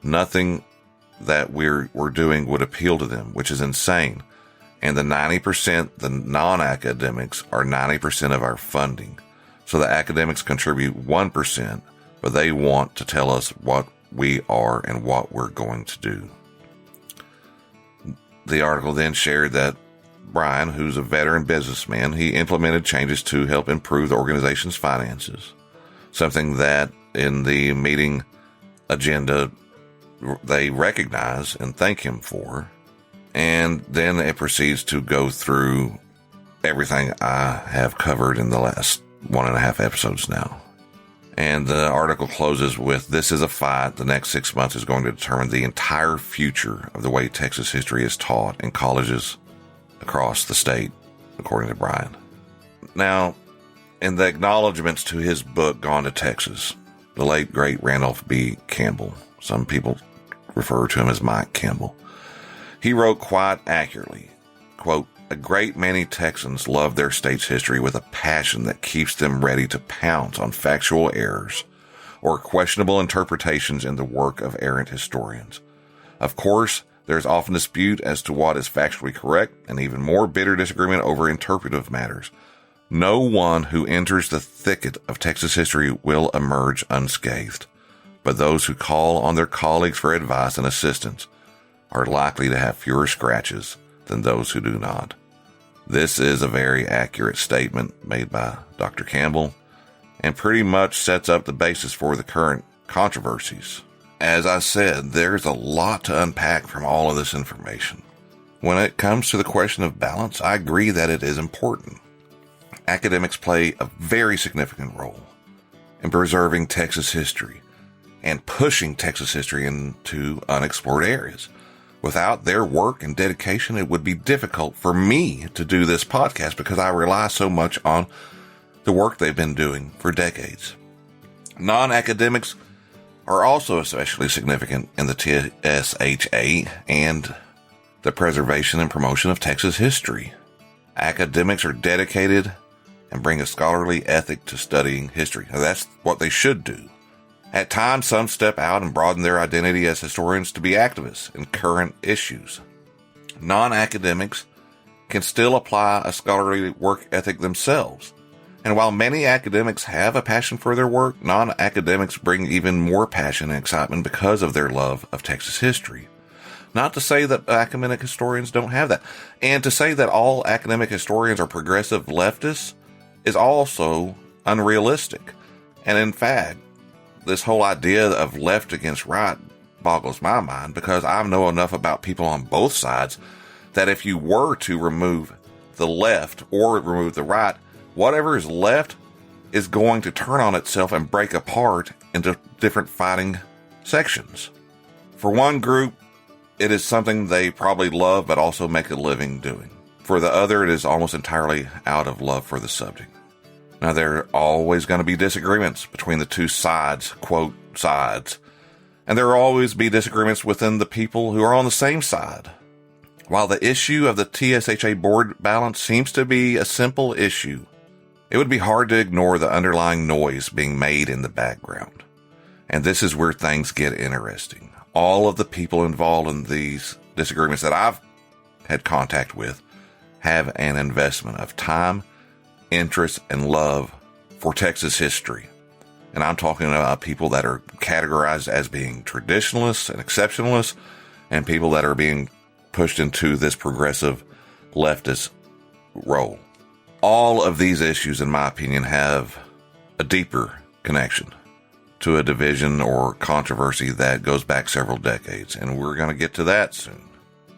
nothing that we're doing would appeal to them, which is insane. And the 90%, the non-academics, are 90% of our funding. So the academics contribute 1%, but they want to tell us what we are and what we're going to do." The article then shared that Brian, who's a veteran businessman, he implemented changes to help improve the organization's finances, something that in the meeting agenda they recognize and thank him for. And then it proceeds to go through everything I have covered in the last 1.5 episodes now. And the article closes with, "This is a fight. The next 6 months is going to determine the entire future of the way Texas history is taught in colleges across the state," according to Brian. Now, in the acknowledgments to his book, Gone to Texas, the late, great Randolph B. Campbell, some people refer to him as Mike Campbell, he wrote quite accurately, quote, "A great many Texans love their state's history with a passion that keeps them ready to pounce on factual errors or questionable interpretations in the work of errant historians. Of course, there is often dispute as to what is factually correct and even more bitter disagreement over interpretive matters. No one who enters the thicket of Texas history will emerge unscathed, but those who call on their colleagues for advice and assistance are likely to have fewer scratches than those who do not." This is a very accurate statement made by Dr. Campbell and pretty much sets up the basis for the current controversies. As I said, there's a lot to unpack from all of this information. When it comes to the question of balance, I agree that it is important. Academics play a very significant role in preserving Texas history and pushing Texas history into unexplored areas. Without their work and dedication, it would be difficult for me to do this podcast because I rely so much on the work they've been doing for decades. Non-academics are also especially significant in the TSHA and the preservation and promotion of Texas history. Academics are dedicated and bring a scholarly ethic to studying history. Now, that's what they should do. At times, some step out and broaden their identity as historians to be activists in current issues. Non-academics can still apply a scholarly work ethic themselves. And while many academics have a passion for their work, non-academics bring even more passion and excitement because of their love of Texas history. Not to say that academic historians don't have that. And to say that all academic historians are progressive leftists is also unrealistic. And in fact, this whole idea of left against right boggles my mind because I know enough about people on both sides that if you were to remove the left or remove the right, whatever is left is going to turn on itself and break apart into different fighting sections. For one group, it is something they probably love but also make a living doing. For the other, it is almost entirely out of love for the subject. Now, there are always going to be disagreements between the two sides, quote, sides. And there will always be disagreements within the people who are on the same side. While the issue of the TSHA board balance seems to be a simple issue, it would be hard to ignore the underlying noise being made in the background. And this is where things get interesting. All of the people involved in these disagreements that I've had contact with have an investment of time, interest, and love for Texas history. And I'm talking about people that are categorized as being traditionalists and exceptionalists, and people that are being pushed into this progressive leftist role. All of these issues, in my opinion, have a deeper connection to a division or controversy that goes back several decades, and we're going to get to that soon.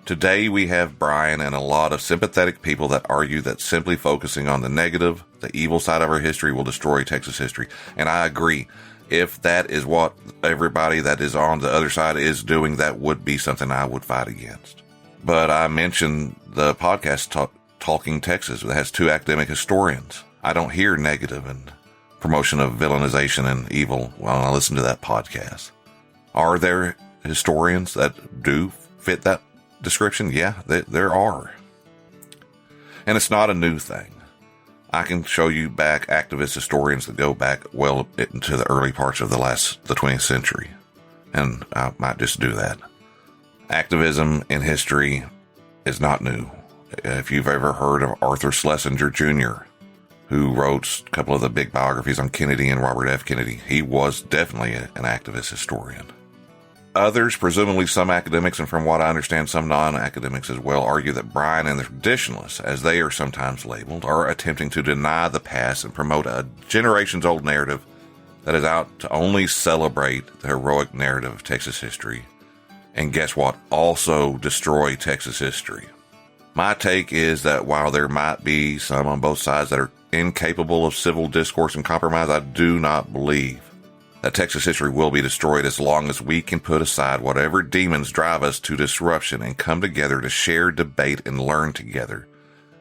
Today we have Brian and a lot of sympathetic people that argue that simply focusing on the negative, the evil side of our history will destroy Texas history. And I agree. If that is what everybody that is on the other side is doing, that would be something I would fight against. But I mentioned the podcast Talking Texas that has two academic historians. I don't hear negative and promotion of villainization and evil when I listen to that podcast. Are there historians that do fit that description? Yeah, there are. And it's not a new thing. I can show you back activist historians that go back well into the early parts of the 20th century. And I might just do that. Activism in history is not new. If you've ever heard of Arthur Schlesinger Jr., who wrote a couple of the big biographies on Kennedy and Robert F. Kennedy, he was definitely an activist historian. Others, presumably some academics, and from what I understand, some non-academics as well, argue that Brian and the traditionalists, as they are sometimes labeled, are attempting to deny the past and promote a generations-old narrative that is out to only celebrate the heroic narrative of Texas history, and guess what? Also destroy Texas history. My take is that while there might be some on both sides that are incapable of civil discourse and compromise, I do not believe that Texas history will be destroyed as long as we can put aside whatever demons drive us to disruption and come together to share, debate, and learn together.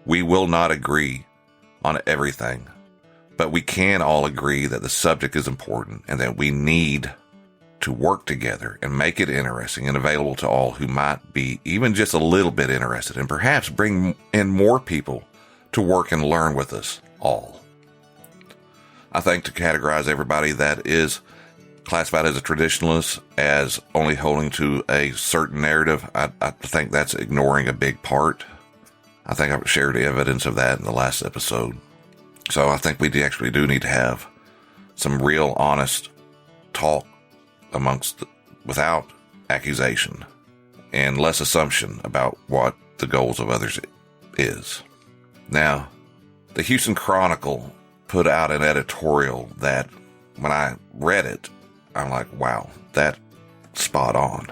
We will not agree on everything, but we can all agree that the subject is important and that we need to work together and make it interesting and available to all who might be even just a little bit interested, and perhaps bring in more people to work and learn with us all. I think to categorize everybody that is classified as a traditionalist as only holding to a certain narrative, I think that's ignoring a big part. I think I've shared evidence of that in the last episode. So I think we actually do need to have some real honest talk without accusation and less assumption about what the goals of others is. Now, the Houston Chronicle put out an editorial that when I read it, I'm like, wow, that's spot on.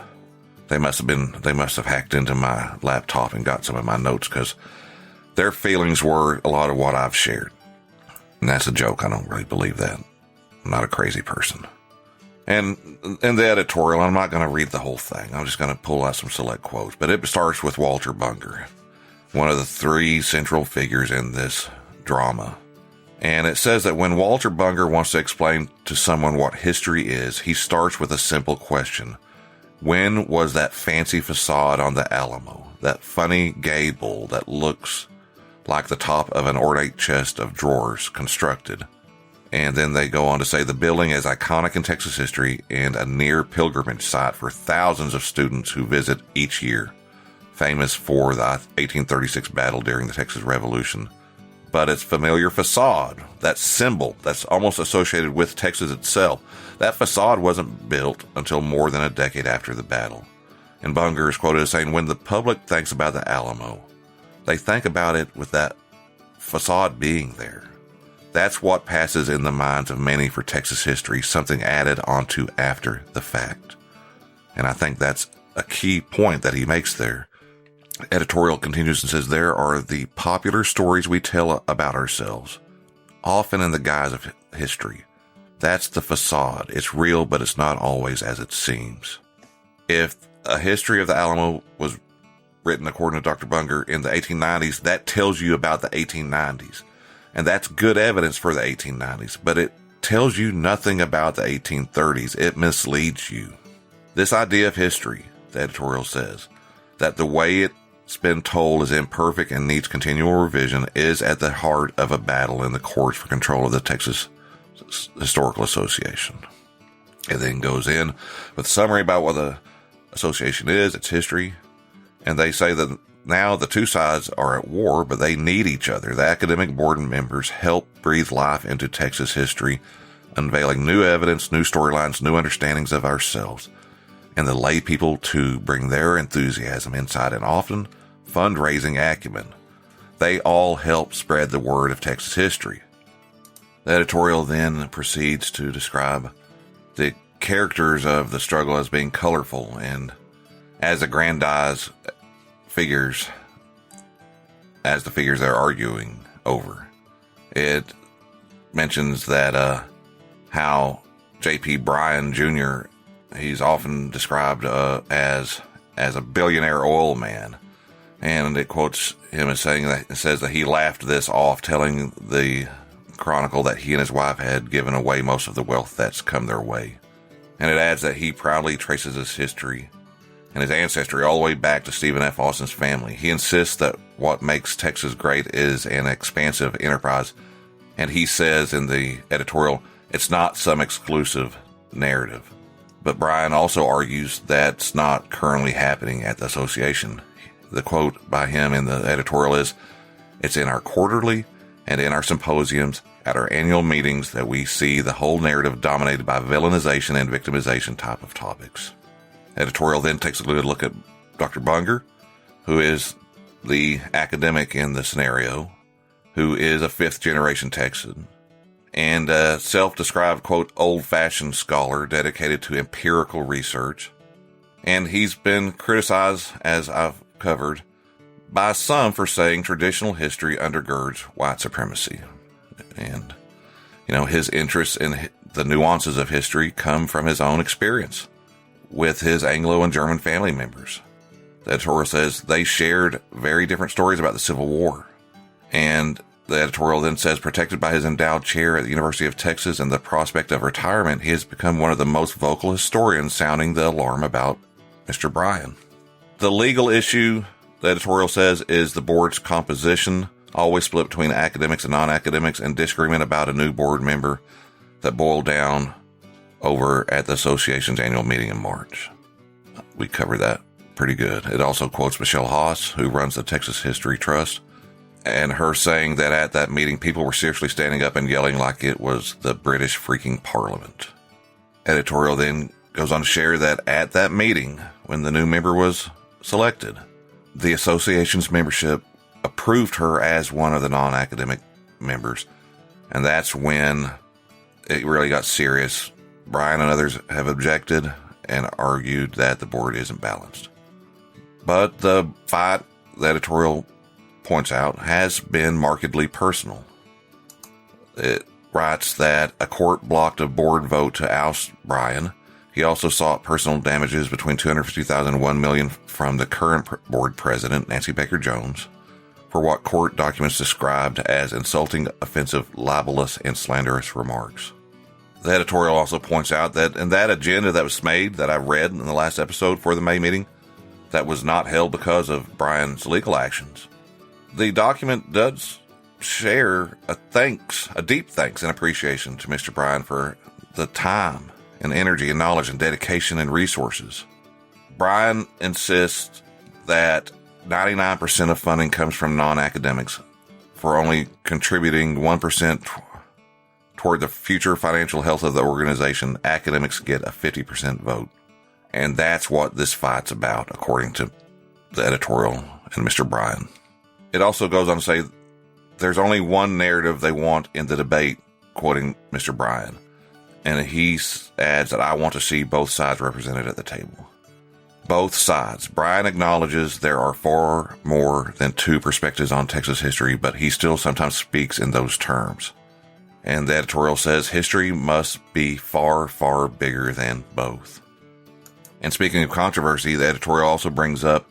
They must have hacked into my laptop and got some of my notes, because their feelings were a lot of what I've shared. And that's a joke. I don't really believe that. I'm not a crazy person. And in the editorial, I'm not going to read the whole thing. I'm just going to pull out some select quotes. But it starts with Walter Bunger, one of the three central figures in this drama. And it says that when Walter Bunger wants to explain to someone what history is, he starts with a simple question. When was that fancy facade on the Alamo, that funny gable that looks like the top of an ornate chest of drawers, constructed? And then they go on to say the building is iconic in Texas history and a near pilgrimage site for thousands of students who visit each year, famous for the 1836 battle during the Texas Revolution. But its familiar facade, that symbol that's almost associated with Texas itself, that facade wasn't built until more than a decade after the battle. And Bunger is quoted as saying, when the public thinks about the Alamo, they think about it with that facade being there. That's what passes in the minds of many for Texas history, something added onto after the fact. And I think that's a key point that he makes there. Editorial continues and says, there are the popular stories we tell about ourselves, often in the guise of history. That's the facade. It's real, but it's not always as it seems. If a history of the Alamo was written, according to Dr. Bunger, in the 1890s, that tells you about the 1890s. And that's good evidence for the 1890s, but it tells you nothing about the 1830s. It misleads you. This idea of history, the editorial says, that the way it's been told is imperfect and needs continual revision, is at the heart of a battle in the courts for control of the Texas Historical Association. It then goes in with a summary about what the association is, its history, and they say that now the two sides are at war, but they need each other. The academic board members help breathe life into Texas history, unveiling new evidence, new storylines, new understandings of ourselves, and the lay people to bring their enthusiasm, insight, and often fundraising acumen. They all help spread the word of Texas history. The editorial then proceeds to describe the characters of the struggle as being colorful and as aggrandized figures, as the figures they're arguing over. It mentions that how J.P. Bryan Jr., he's often described as a billionaire oil man. And it quotes him as saying that, it says that he laughed this off, telling the Chronicle that he and his wife had given away most of the wealth that's come their way. And it adds that he proudly traces his history and his ancestry all the way back to Stephen F. Austin's family. He insists that what makes Texas great is an expansive enterprise. And he says in the editorial, it's not some exclusive narrative. But Bryan also argues that's not currently happening at the association. The quote by him in the editorial is, it's in our quarterly and in our symposiums, at our annual meetings, that we see the whole narrative dominated by villainization and victimization type of topics. Editorial then takes a good look at Dr. Bunger, who is the academic in the scenario, who is a fifth-generation Texan, and a self-described, quote, old-fashioned scholar dedicated to empirical research. And he's been criticized, as I've covered, by some for saying traditional history undergirds white supremacy. And, his interests in the nuances of history come from his own experience with his Anglo and German family members. The editorial says they shared very different stories about the Civil War. And the editorial then says, protected by his endowed chair at the University of Texas and the prospect of retirement, he has become one of the most vocal historians, sounding the alarm about Mr. Bryan. The legal issue, the editorial says, is the board's composition, always split between academics and non-academics, and disagreement about a new board member that boiled down over at the association's annual meeting in March. We covered that pretty good. It also quotes Michelle Haas, who runs the Texas History Trust, and her saying that at that meeting, people were seriously standing up and yelling like it was the British freaking Parliament. Editorial then goes on to share that at that meeting, when the new member was selected, the association's membership approved her as one of the non-academic members, and that's when it really got serious. Bryan and others have objected and argued that the board isn't balanced. But the fight, the editorial points out, has been markedly personal. It writes that a court blocked a board vote to oust Bryan. He also sought personal damages between $250,000 and $1 million from the current board president, Nancy Baker Jones, for what court documents described as insulting, offensive, libelous, and slanderous remarks. The editorial also points out that in that agenda that was made, that I read in the last episode for the May meeting, that was not held because of Bryan's legal actions. The document does share a deep thanks and appreciation to Mr. Bryan for the time and energy and knowledge and dedication and resources. Bryan insists that 99% of funding comes from non-academics, for only contributing 1% toward the future financial health of the organization. Academics get a 50% vote. And that's what this fight's about, according to the editorial and Mr. Bryan. It also goes on to say there's only one narrative they want in the debate, quoting Mr. Bryan. And he adds that I want to see both sides represented at the table. both sides. Brian acknowledges there are far more than two perspectives on Texas history, but he still sometimes speaks in those terms. And the editorial says history must be far, far bigger than both. And speaking of controversy, the editorial also brings up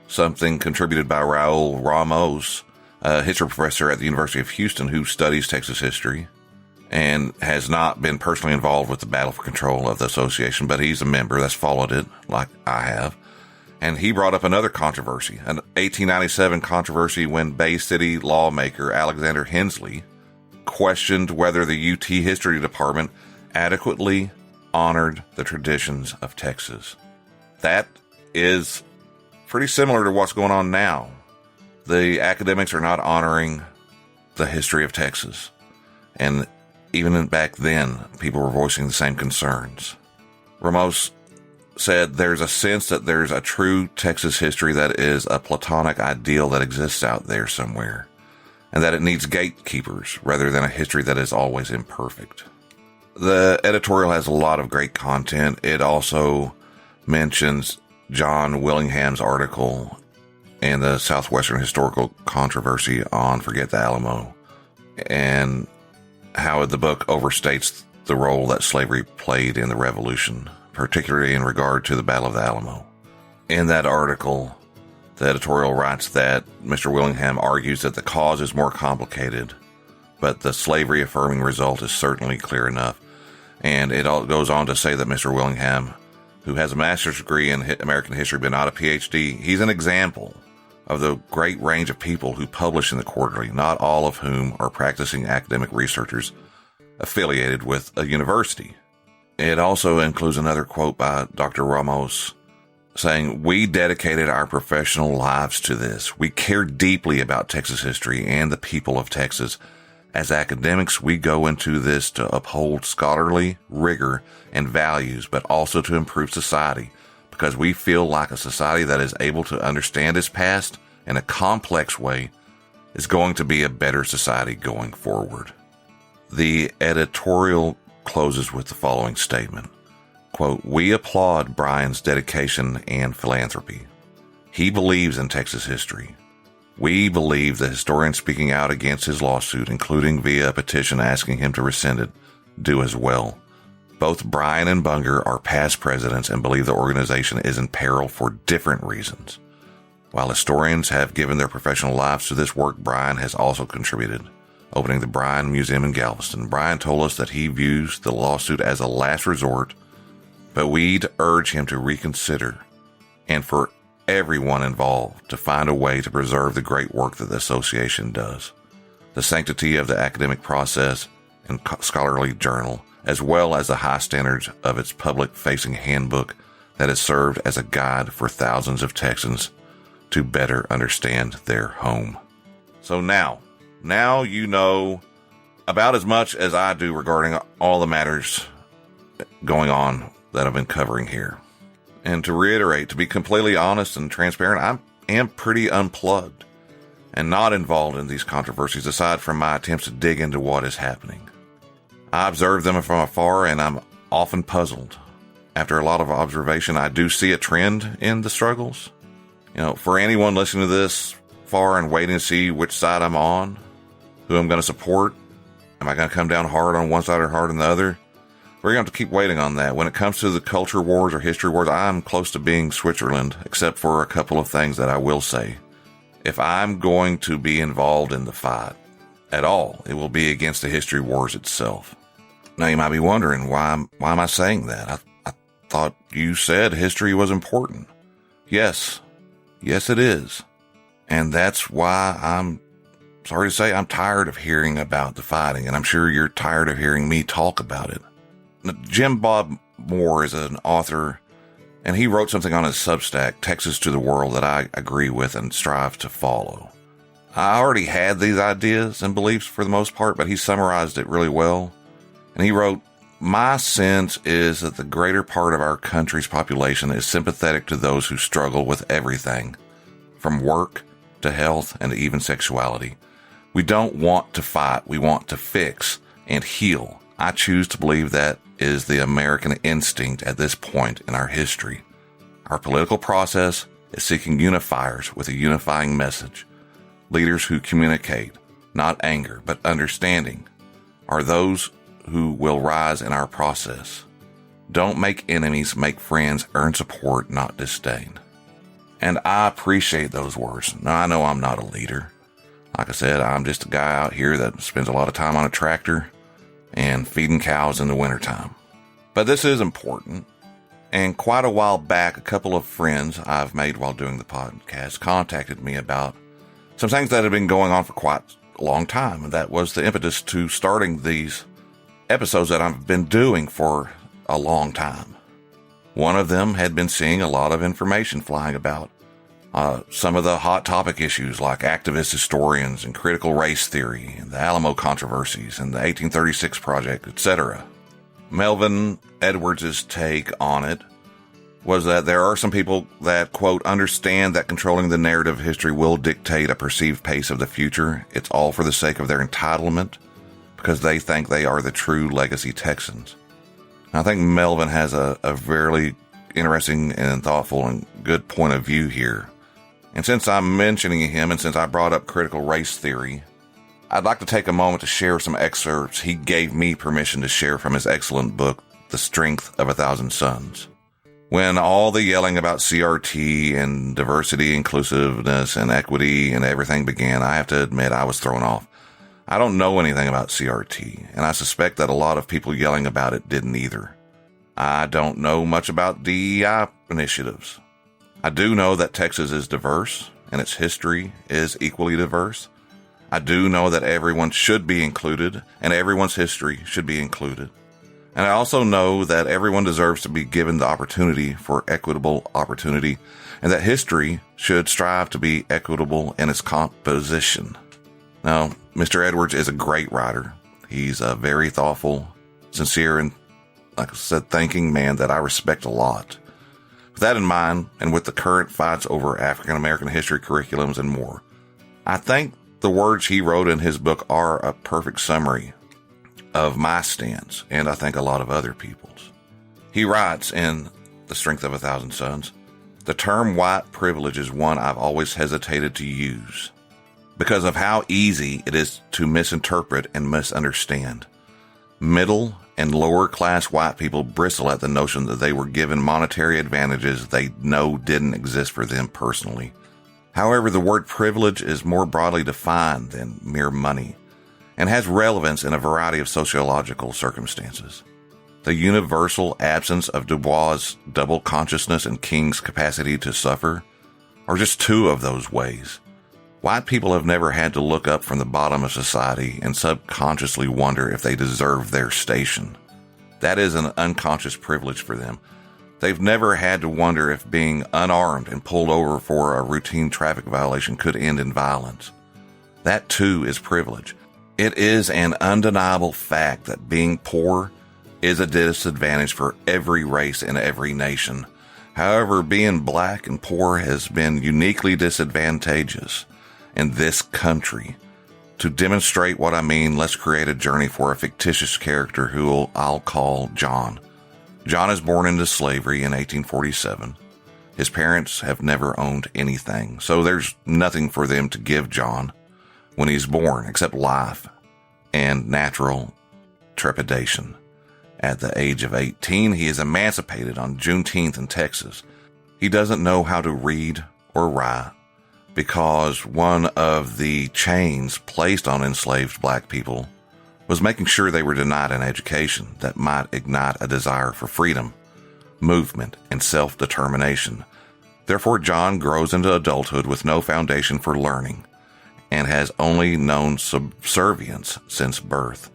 something contributed by Raul Ramos, a history professor at the University of Houston who studies Texas history and has not been personally involved with the battle for control of the association, but he's a member that's followed it like I have. And he brought up another controversy, an 1897 controversy when Bay City lawmaker Alexander Hensley questioned whether the UT History Department adequately honored the traditions of Texas. That is pretty similar to what's going on now. The academics are not honoring the history of Texas. And even back then, people were voicing the same concerns. Ramos said there's a sense that there's a true Texas history that is a platonic ideal that exists out there somewhere, and that it needs gatekeepers rather than a history that is always imperfect. The editorial has a lot of great content. It also mentions John Willingham's article in the Southwestern Historical Controversy on Forget the Alamo, and how the book overstates the role that slavery played in the Revolution, particularly in regard to the Battle of the Alamo. In that article, the editorial writes that Mr. Willingham argues that the cause is more complicated, but the slavery-affirming result is certainly clear enough. And it all goes on to say that Mr. Willingham, who has a master's degree in American history but not a PhD, he's an example of the great range of people who publish in the Quarterly, not all of whom are practicing academic researchers affiliated with a university. It also includes another quote by Dr. Ramos saying, "We dedicated our professional lives to this. We care deeply about Texas history and the people of Texas. As academics, we go into this to uphold scholarly rigor and values, but also to improve society, because we feel like a society that is able to understand its past in a complex way is going to be a better society going forward." The editorial closes with the following statement, quote, "We applaud Brian's dedication and philanthropy. He believes in Texas history. We believe the historians speaking out against his lawsuit, including via a petition asking him to rescind it, do as well. Both Brian and Bunger are past presidents and believe the organization is in peril for different reasons. While historians have given their professional lives to this work, Brian has also contributed, opening the Brian Museum in Galveston. Brian told us that he views the lawsuit as a last resort, but we'd urge him to reconsider, and for everyone involved to find a way to preserve the great work that the association does, the sanctity of the academic process and scholarly journal, as well as the high standards of its public-facing handbook that has served as a guide for thousands of Texans to better understand their home." So now you know about as much as I do regarding all the matters going on that I've been covering here. And to reiterate, to be completely honest and transparent, I am pretty unplugged and not involved in these controversies aside from my attempts to dig into what is happening. I observe them from afar and I'm often puzzled. After a lot of observation, I do see a trend in the struggles. You know, for anyone listening to this far and waiting to see which side I'm on, who I'm going to support, am I going to come down hard on one side or hard on the other? We're going to have to keep waiting on that. When it comes to the culture wars or history wars, I'm close to being Switzerland, except for a couple of things that I will say. If I'm going to be involved in the fight at all, it will be against the history wars itself. Now, you might be wondering, why am I saying that? I thought you said history was important. Yes, it is. And that's why I'm sorry to say I'm tired of hearing about the fighting, and I'm sure you're tired of hearing me talk about it. Jim Bob Moore is an author, and he wrote something on his Substack, Texas to the World, that I agree with and strive to follow. I already had these ideas and beliefs for the most part, but he summarized it really well. And he wrote, "My sense is that the greater part of our country's population is sympathetic to those who struggle with everything, from work to health and even sexuality. We don't want to fight, we want to fix and heal. I choose to believe that is the American instinct at this point in our history. Our political process is seeking unifiers with a unifying message. Leaders who communicate, not anger, but understanding, are those who will rise in our process. Don't make enemies, make friends, earn support, not disdain. And I appreciate those words. Now, I know I'm not a leader. Like I said, I'm just a guy out here that spends a lot of time on a tractor and feeding cows in the wintertime. But this is important. And quite a while back, a couple of friends I've made while doing the podcast contacted me about some things that have been going on for quite a long time. And that was the impetus to starting these episodes that I've been doing for a long time. One of them had been seeing a lot of information flying about some of the hot topic issues like activist historians and critical race theory and the Alamo controversies and the 1836 Project, etc. Melvin Edwards' take on it was that there are some people that, quote, understand that controlling the narrative of history will dictate a perceived pace of the future. It's all for the sake of their entitlement because they think they are the true legacy Texans. I think Melvin has a very interesting and thoughtful and good point of view here. And since I'm mentioning him and since I brought up critical race theory, I'd like to take a moment to share some excerpts he gave me permission to share from his excellent book, The Strength of a Thousand Suns. When all the yelling about CRT and diversity, inclusiveness, and equity and everything began, I have to admit I was thrown off. I don't know anything about CRT, and I suspect that a lot of people yelling about it didn't either. I don't know much about DEI initiatives. I do know that Texas is diverse, and its history is equally diverse. I do know that everyone should be included, and everyone's history should be included. And I also know that everyone deserves to be given the opportunity for equitable opportunity, and that history should strive to be equitable in its composition. Now, Mr. Edwards is a great writer. He's a very thoughtful, sincere, and, like I said, thinking man that I respect a lot. With that in mind, and with the current fights over African American history curriculums and more, I think the words he wrote in his book are a perfect summary of my stance, and I think a lot of other people's. He writes in The Strength of a Thousand Suns, "The term white privilege is one I've always hesitated to use because of how easy it is to misinterpret and misunderstand. Middle and lower class white people bristle at the notion that they were given monetary advantages they know didn't exist for them personally. However, the word privilege is more broadly defined than mere money and has relevance in a variety of sociological circumstances. The universal absence of Du Bois' double consciousness and King's capacity to suffer are just two of those ways. White people have never had to look up from the bottom of society and subconsciously wonder if they deserve their station. That is an unconscious privilege for them. They've never had to wonder if being unarmed and pulled over for a routine traffic violation could end in violence. That too is privilege. It is an undeniable fact that being poor is a disadvantage for every race and every nation. However, being black and poor has been uniquely disadvantageous in this country. To demonstrate what I mean, let's create a journey for a fictitious character who I'll call John. John is born into slavery in 1847. His parents have never owned anything, so there's nothing for them to give John when he's born except life and natural trepidation. At the age of 18, he is emancipated on Juneteenth in Texas. He doesn't know how to read or write because one of the chains placed on enslaved black people was making sure they were denied an education that might ignite a desire for freedom, movement, and self-determination. Therefore, John grows into adulthood with no foundation for learning and has only known subservience since birth.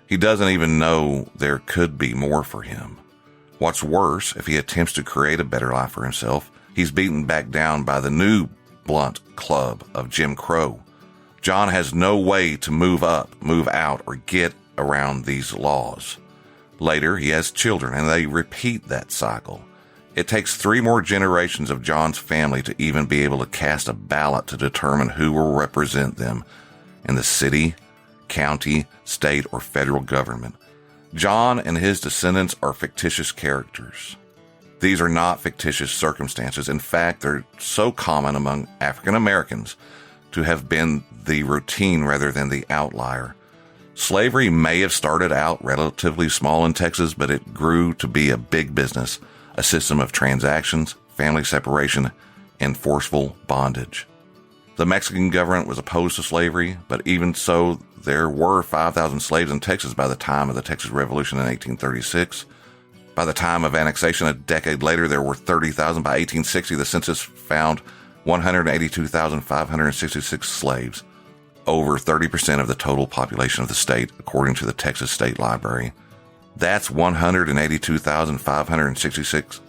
He doesn't even know there could be more for him. What's worse, if he attempts to create a better life for himself, he's beaten back down by the new blunt club of Jim Crow. John has no way to move up, move out, or get around these laws. Later, he has children, and they repeat that cycle. It takes 3 more generations of John's family to even be able to cast a ballot to determine who will represent them in the city, county, state, or federal government. John and his descendants are fictitious characters. These are not fictitious circumstances. In fact, they're so common among African Americans to have been the routine rather than the outlier. Slavery may have started out relatively small in Texas, but it grew to be a big business, a system of transactions, family separation, and forceful bondage. The Mexican government was opposed to slavery, but even so, there were 5,000 slaves in Texas by the time of the Texas Revolution in 1836. By the time of annexation a decade later, there were 30,000. By 1860, the census found 182,566 slaves, over 30% of the total population of the state, according to the Texas State Library. That's 182,566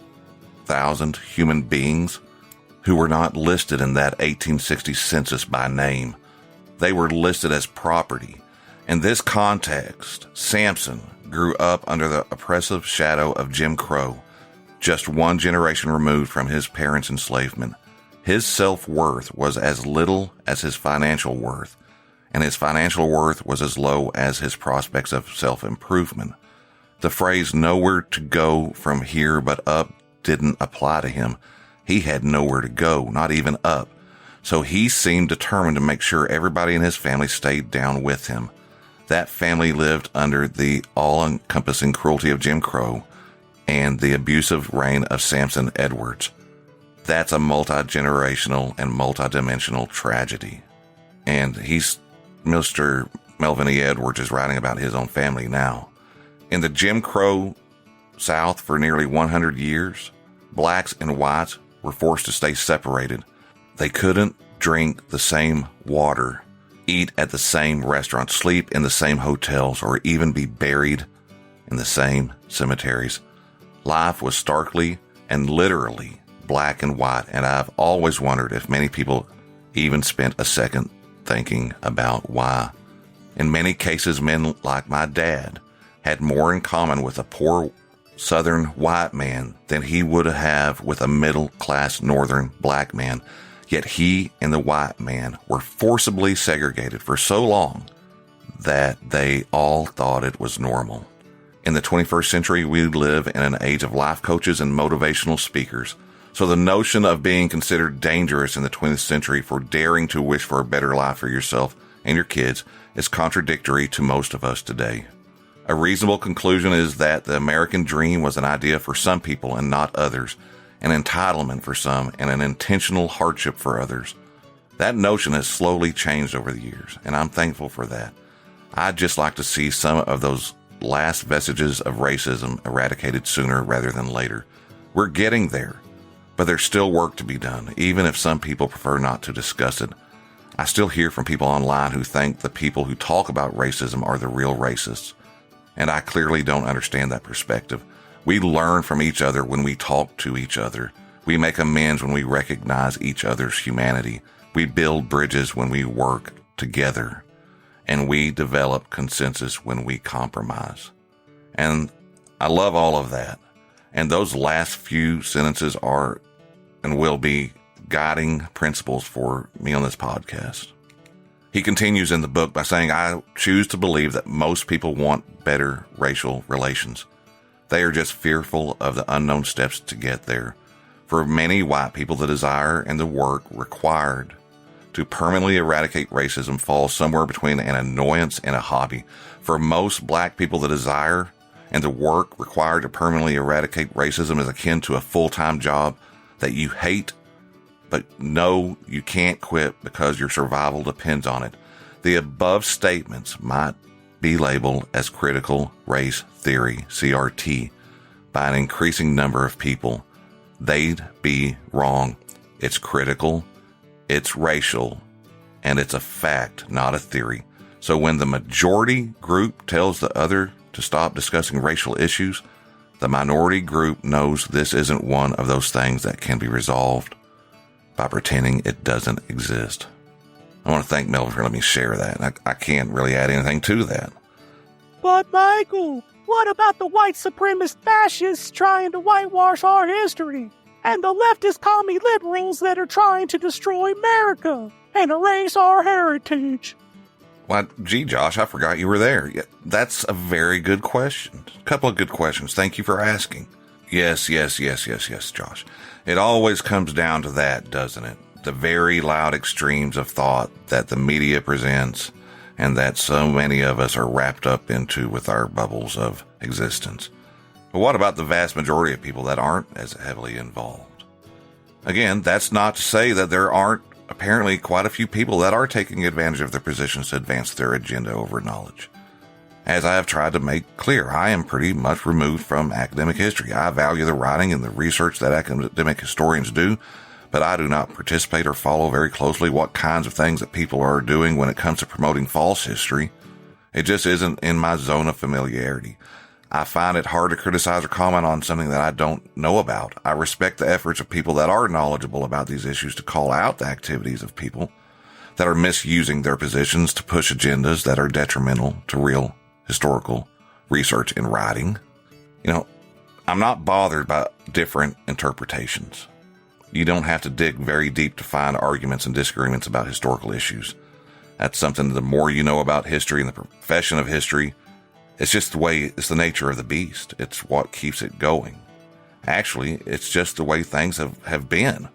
human beings who were not listed in that 1860 census by name. They were listed as property. In this context, Samson grew up under the oppressive shadow of Jim Crow, just one generation removed from his parents' enslavement. His self-worth was as little as his financial worth, and his financial worth was as low as his prospects of self-improvement. The phrase "nowhere to go from here but up" didn't apply to him. He had nowhere to go, not even up. So he seemed determined to make sure everybody in his family stayed down with him. That family lived under the all-encompassing cruelty of Jim Crow and the abusive reign of Samson Edwards. That's a multi-generational and multi-dimensional tragedy. And Mr. Melvin E. Edwards is writing about his own family now. In the Jim Crow South for nearly 100 years, blacks and whites were forced to stay separated. They couldn't drink the same water, eat at the same restaurants, sleep in the same hotels, or even be buried in the same cemeteries. Life was starkly and literally black and white, and I've always wondered if many people even spent a second thinking about why. In many cases, men like my dad had more in common with a poor Southern white man than he would have with a middle-class Northern black man. Yet he and the white man were forcibly segregated for so long that they all thought it was normal. In the 21st century, we live in an age of life coaches and motivational speakers. So the notion of being considered dangerous in the 20th century for daring to wish for a better life for yourself and your kids is contradictory to most of us today. A reasonable conclusion is that the American dream was an idea for some people and not others, an entitlement for some, and an intentional hardship for others. That notion has slowly changed over the years, and I'm thankful for that. I'd just like to see some of those last vestiges of racism eradicated sooner rather than later. We're getting there, but there's still work to be done, even if some people prefer not to discuss it. I still hear from people online who think the people who talk about racism are the real racists, and I clearly don't understand that perspective. We learn from each other when we talk to each other. We make amends when we recognize each other's humanity. We build bridges when we work together. And we develop consensus when we compromise. And I love all of that. And those last few sentences are and will be guiding principles for me on this podcast. He continues in the book by saying, I choose to believe that most people want better racial relations. They are just fearful of the unknown steps to get there. For many white people, the desire and the work required to permanently eradicate racism falls somewhere between an annoyance and a hobby. For most black people, the desire and the work required to permanently eradicate racism is akin to a full-time job that you hate, but know you can't quit because your survival depends on it. The above statements might be labeled as critical race theory, CRT, by an increasing number of people. They'd be wrong. It's critical, it's racial, and it's a fact, not a theory. So when the majority group tells the other to stop discussing racial issues, the minority group knows this isn't one of those things that can be resolved by pretending it doesn't exist. I want to thank Melvin for letting me share that. I can't really add anything to that. But Michael, what about the white supremacist fascists trying to whitewash our history? And the leftist commie liberals that are trying to destroy America and erase our heritage? Why, gee, Josh, I forgot you were there. Yeah, that's a very good question. A couple of good questions. Thank you for asking. Yes, Josh. It always comes down to that, doesn't it? The very loud extremes of thought that the media presents and that so many of us are wrapped up into with our bubbles of existence. But what about the vast majority of people that aren't as heavily involved? Again, that's not to say that there aren't apparently quite a few people that are taking advantage of their positions to advance their agenda over knowledge. As I have tried to make clear, I am pretty much removed from academic history. I value the writing and the research that academic historians do, but I do not participate or follow very closely what kinds of things that people are doing when it comes to promoting false history. It just isn't in my zone of familiarity. I find it hard to criticize or comment on something that I don't know about. I respect the efforts of people that are knowledgeable about these issues to call out the activities of people that are misusing their positions to push agendas that are detrimental to real historical research and writing. I'm not bothered by different interpretations. You don't have to dig very deep to find arguments and disagreements about historical issues. That's something the more you know about history and the profession of history, it's just it's the nature of the beast. It's what keeps it going. Actually, it's just the way things have been.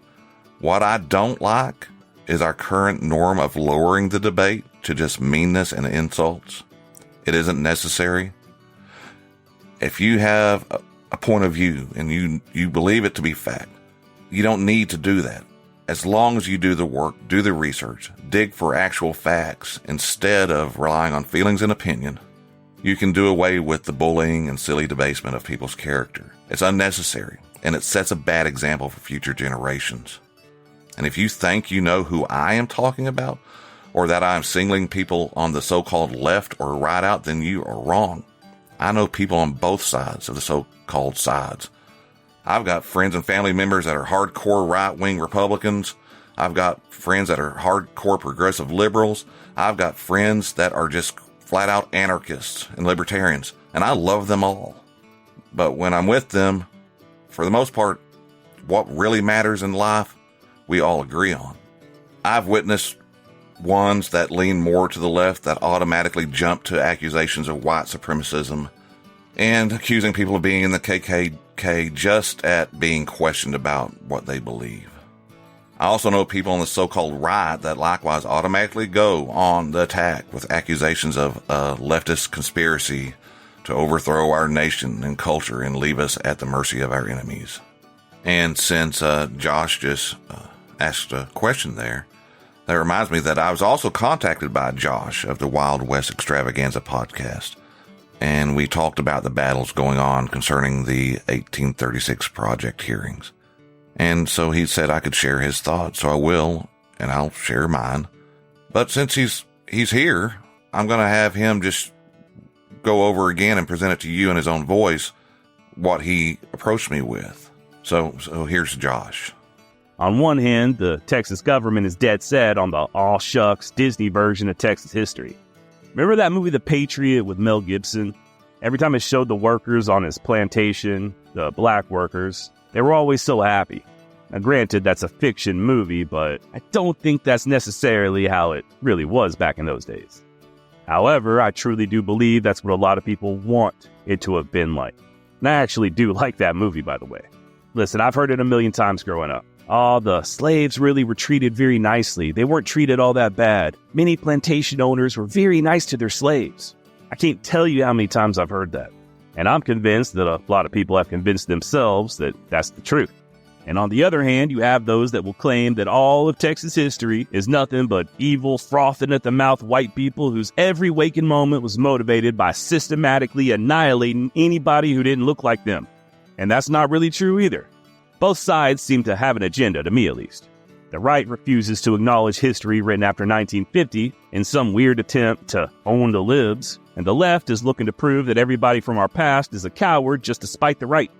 What I don't like is our current norm of lowering the debate to just meanness and insults. It isn't necessary. If you have a point of view and you believe it to be fact, you don't need to do that. As long as you do the work, do the research, dig for actual facts instead of relying on feelings and opinion, you can do away with the bullying and silly debasement of people's character. It's unnecessary, and it sets a bad example for future generations. And if you think you know who I am talking about, or that I'm singling people on the so-called left or right out, then you are wrong. I know people on both sides of the so-called sides. I've got friends and family members that are hardcore right-wing Republicans. I've got friends that are hardcore progressive liberals. I've got friends that are just flat-out anarchists and libertarians, and I love them all. But when I'm with them, for the most part, what really matters in life, we all agree on. I've witnessed ones that lean more to the left that automatically jump to accusations of white supremacism and accusing people of being in the KKK just at being questioned about what they believe. I also know people on the so-called right that likewise automatically go on the attack with accusations of a leftist conspiracy to overthrow our nation and culture and leave us at the mercy of our enemies. And since Josh just asked a question there, that reminds me that I was also contacted by Josh of the Wild West Extravaganza podcast, and we talked about the battles going on concerning the 1836 project hearings. And so he said I could share his thoughts, so I will, and I'll share mine. But since he's here, I'm going to have him just go over again and present it to you in his own voice, what he approached me with. So here's Josh. On one hand, the Texas government is dead set on the aw shucks Disney version of Texas history. Remember that movie The Patriot with Mel Gibson? Every time it showed the workers on his plantation, the black workers, they were always so happy. Now granted, that's a fiction movie, but I don't think that's necessarily how it really was back in those days. However, I truly do believe that's what a lot of people want it to have been like. And I actually do like that movie, by the way. Listen, I've heard it a million times growing up. Oh, the slaves really were treated very nicely. They weren't treated all that bad. Many plantation owners were very nice to their slaves. I can't tell you how many times I've heard that. And I'm convinced that a lot of people have convinced themselves that that's the truth. And on the other hand, you have those that will claim that all of Texas history is nothing but evil, frothing at the mouth white people whose every waking moment was motivated by systematically annihilating anybody who didn't look like them. And that's not really true either. Both sides seem to have an agenda, to me at least. The right refuses to acknowledge history written after 1950 in some weird attempt to own the libs, and the left is looking to prove that everybody from our past is a coward just to spite the right.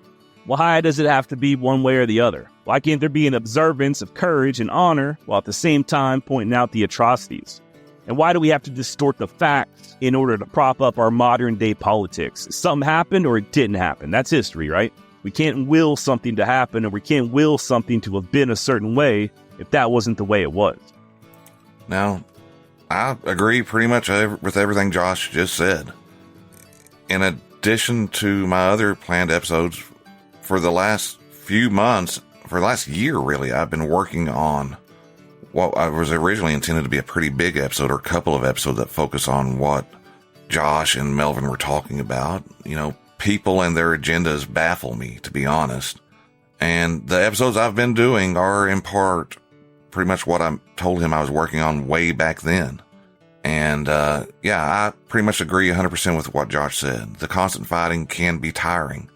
Why does it have to be one way or the other? Why can't there be an observance of courage and honor while at the same time pointing out the atrocities? And why do we have to distort the facts in order to prop up our modern day politics? Something happened or it didn't happen. That's history, right? We can't will something to happen, and we can't will something to have been a certain way if that wasn't the way it was. Now, I agree pretty much with everything Josh just said. In addition to my other planned episodes for the last few months, for the last year really, I've been working on what I was originally intended to be a pretty big episode, or a couple of episodes that focus on what Josh and Melvin were talking about. You know, people and their agendas baffle me, to be honest. And the episodes I've been doing are in part pretty much what I told him I was working on way back then. And, yeah, I pretty much agree 100% with what Josh said. The constant fighting can be tiring.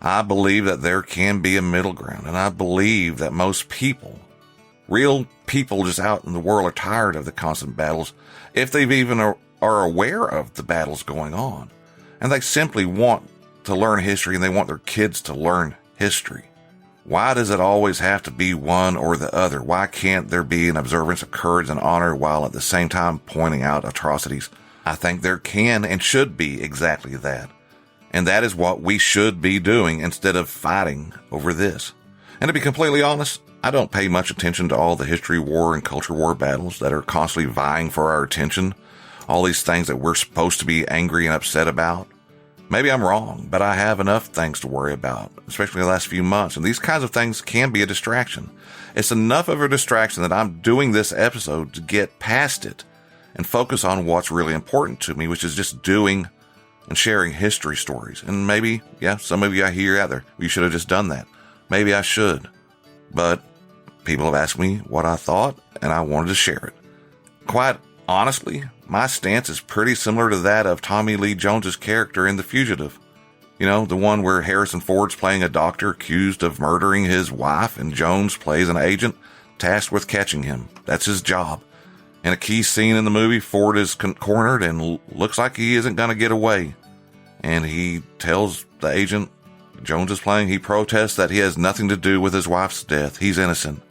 I believe that there can be a middle ground, and I believe that most people, real people just out in the world, are tired of the constant battles, if they've even are aware of the battles going on. And they simply want to learn history, and they want their kids to learn history. Why does it always have to be one or the other? Why can't there be an observance of courage and honor while at the same time pointing out atrocities? I think there can and should be exactly that. And that is what we should be doing instead of fighting over this. And to be completely honest, I don't pay much attention to all the history war and culture war battles that are constantly vying for our attention. All these things that we're supposed to be angry and upset about. Maybe I'm wrong, but I have enough things to worry about, especially the last few months. And these kinds of things can be a distraction. It's enough of a distraction that I'm doing this episode to get past it and focus on what's really important to me, which is just doing and sharing history stories. And maybe, yeah, some of you I hear out there, you should have just done that. Maybe I should. But people have asked me what I thought, and I wanted to share it. Quite honestly, my stance is pretty similar to that of Tommy Lee Jones's character in The Fugitive. You know, the one where Harrison Ford's playing a doctor accused of murdering his wife, and Jones plays an agent tasked with catching him. That's his job. In a key scene in the movie, Ford is cornered and looks like he isn't going to get away. And he tells the agent Jones is playing, he protests that he has nothing to do with his wife's death. He's innocent.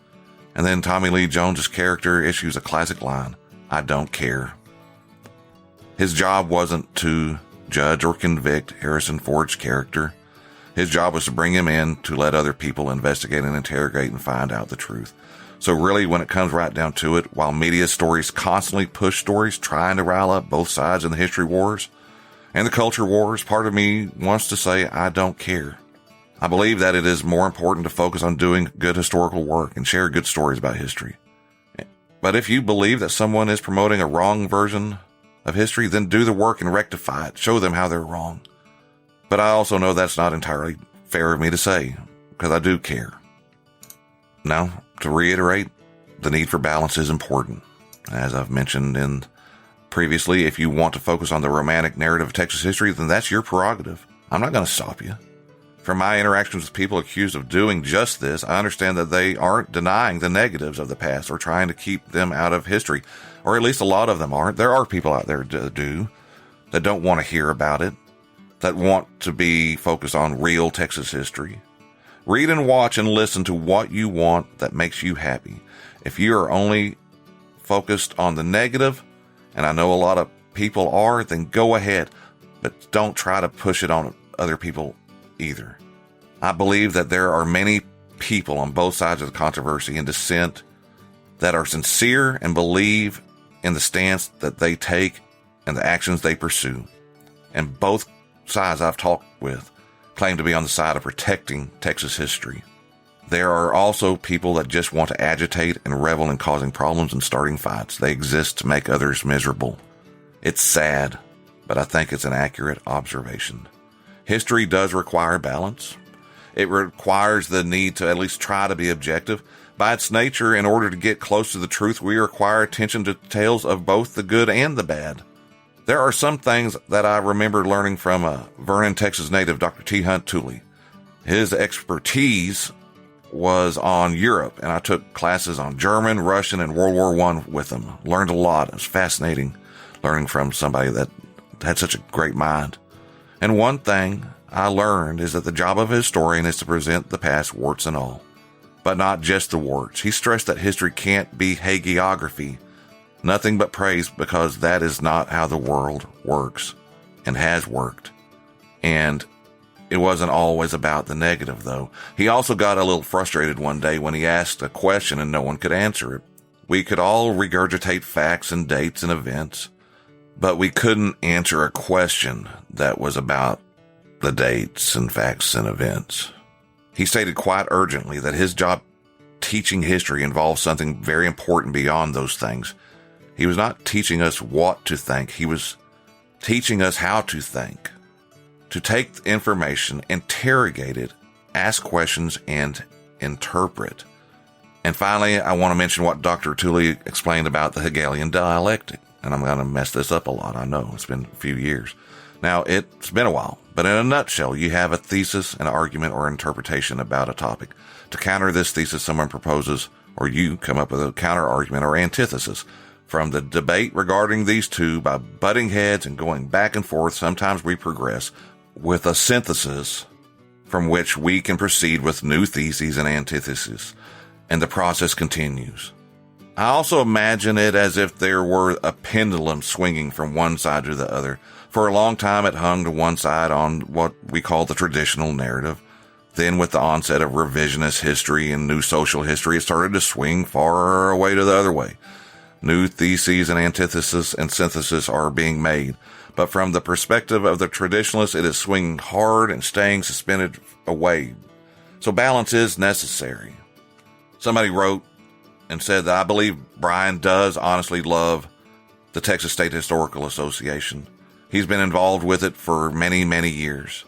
And then Tommy Lee Jones's character issues a classic line, "I don't care." His job wasn't to judge or convict Harrison Ford's character. His job was to bring him in to let other people investigate and interrogate and find out the truth. So really, when it comes right down to it, while media stories constantly push stories trying to rile up both sides in the history wars and the culture wars, part of me wants to say, I don't care. I believe that it is more important to focus on doing good historical work and share good stories about history. But if you believe that someone is promoting a wrong version of history, then do the work and rectify it. Show them how they're wrong. But I also know that's not entirely fair of me to say, because I do care. Now, to reiterate, the need for balance is important. As I've mentioned previously, if you want to focus on the romantic narrative of Texas history, then that's your prerogative. I'm not going to stop you. From my interactions with people accused of doing just this, I understand that they aren't denying the negatives of the past or trying to keep them out of history, or at least a lot of them aren't. There are people out there that don't want to hear about it, that want to be focused on real Texas history. Read and watch and listen to what you want that makes you happy. If you are only focused on the negative, and I know a lot of people are, then go ahead, but don't try to push it on other people either. I believe that there are many people on both sides of the controversy and dissent that are sincere and believe in the stance that they take and the actions they pursue. And both sides I've talked with claim to be on the side of protecting Texas history. There are also people that just want to agitate and revel in causing problems and starting fights. They exist to make others miserable. It's sad, but I think it's an accurate observation. History does require balance. It requires the need to at least try to be objective. By its nature, in order to get close to the truth, we require attention to tales of both the good and the bad. There are some things that I remember learning from Vernon, Texas native Dr. T. Hunt Tooley. His expertise was on Europe, and I took classes on German, Russian, and World War I with him. Learned a lot. It was fascinating learning from somebody that had such a great mind. And one thing I learned is that the job of a historian is to present the past, warts and all. But not just the warts. He stressed that history can't be hagiography. Nothing but praise, because that is not how the world works and has worked. And it wasn't always about the negative, though. He also got a little frustrated one day when he asked a question and no one could answer it. We could all regurgitate facts and dates and events, but we couldn't answer a question that was about the dates and facts and events. He stated quite urgently that his job teaching history involves something very important beyond those things. He was not teaching us what to think. He was teaching us how to think, to take information, interrogate it, ask questions, and interpret. And finally, I want to mention what Dr. Tully explained about the Hegelian dialectic. And I'm going to mess this up a lot. I know it's been a few years. Now, it's been a while, but in a nutshell, you have a thesis, an argument, or interpretation about a topic. To counter this thesis, someone proposes, or you come up with a counter argument or antithesis. From the debate regarding these two, by butting heads and going back and forth, sometimes we progress with a synthesis from which we can proceed with new theses and antitheses, and the process continues. I also imagine it as if there were a pendulum swinging from one side to the other. For a long time, it hung to one side on what we call the traditional narrative. Then, with the onset of revisionist history and new social history, it started to swing far away to the other way. New theses and antithesis and synthesis are being made. But from the perspective of the traditionalists, it is swinging hard and staying suspended away. So balance is necessary. Somebody wrote and said that I believe Brian does honestly love the Texas State Historical Association. He's been involved with it for many, many years.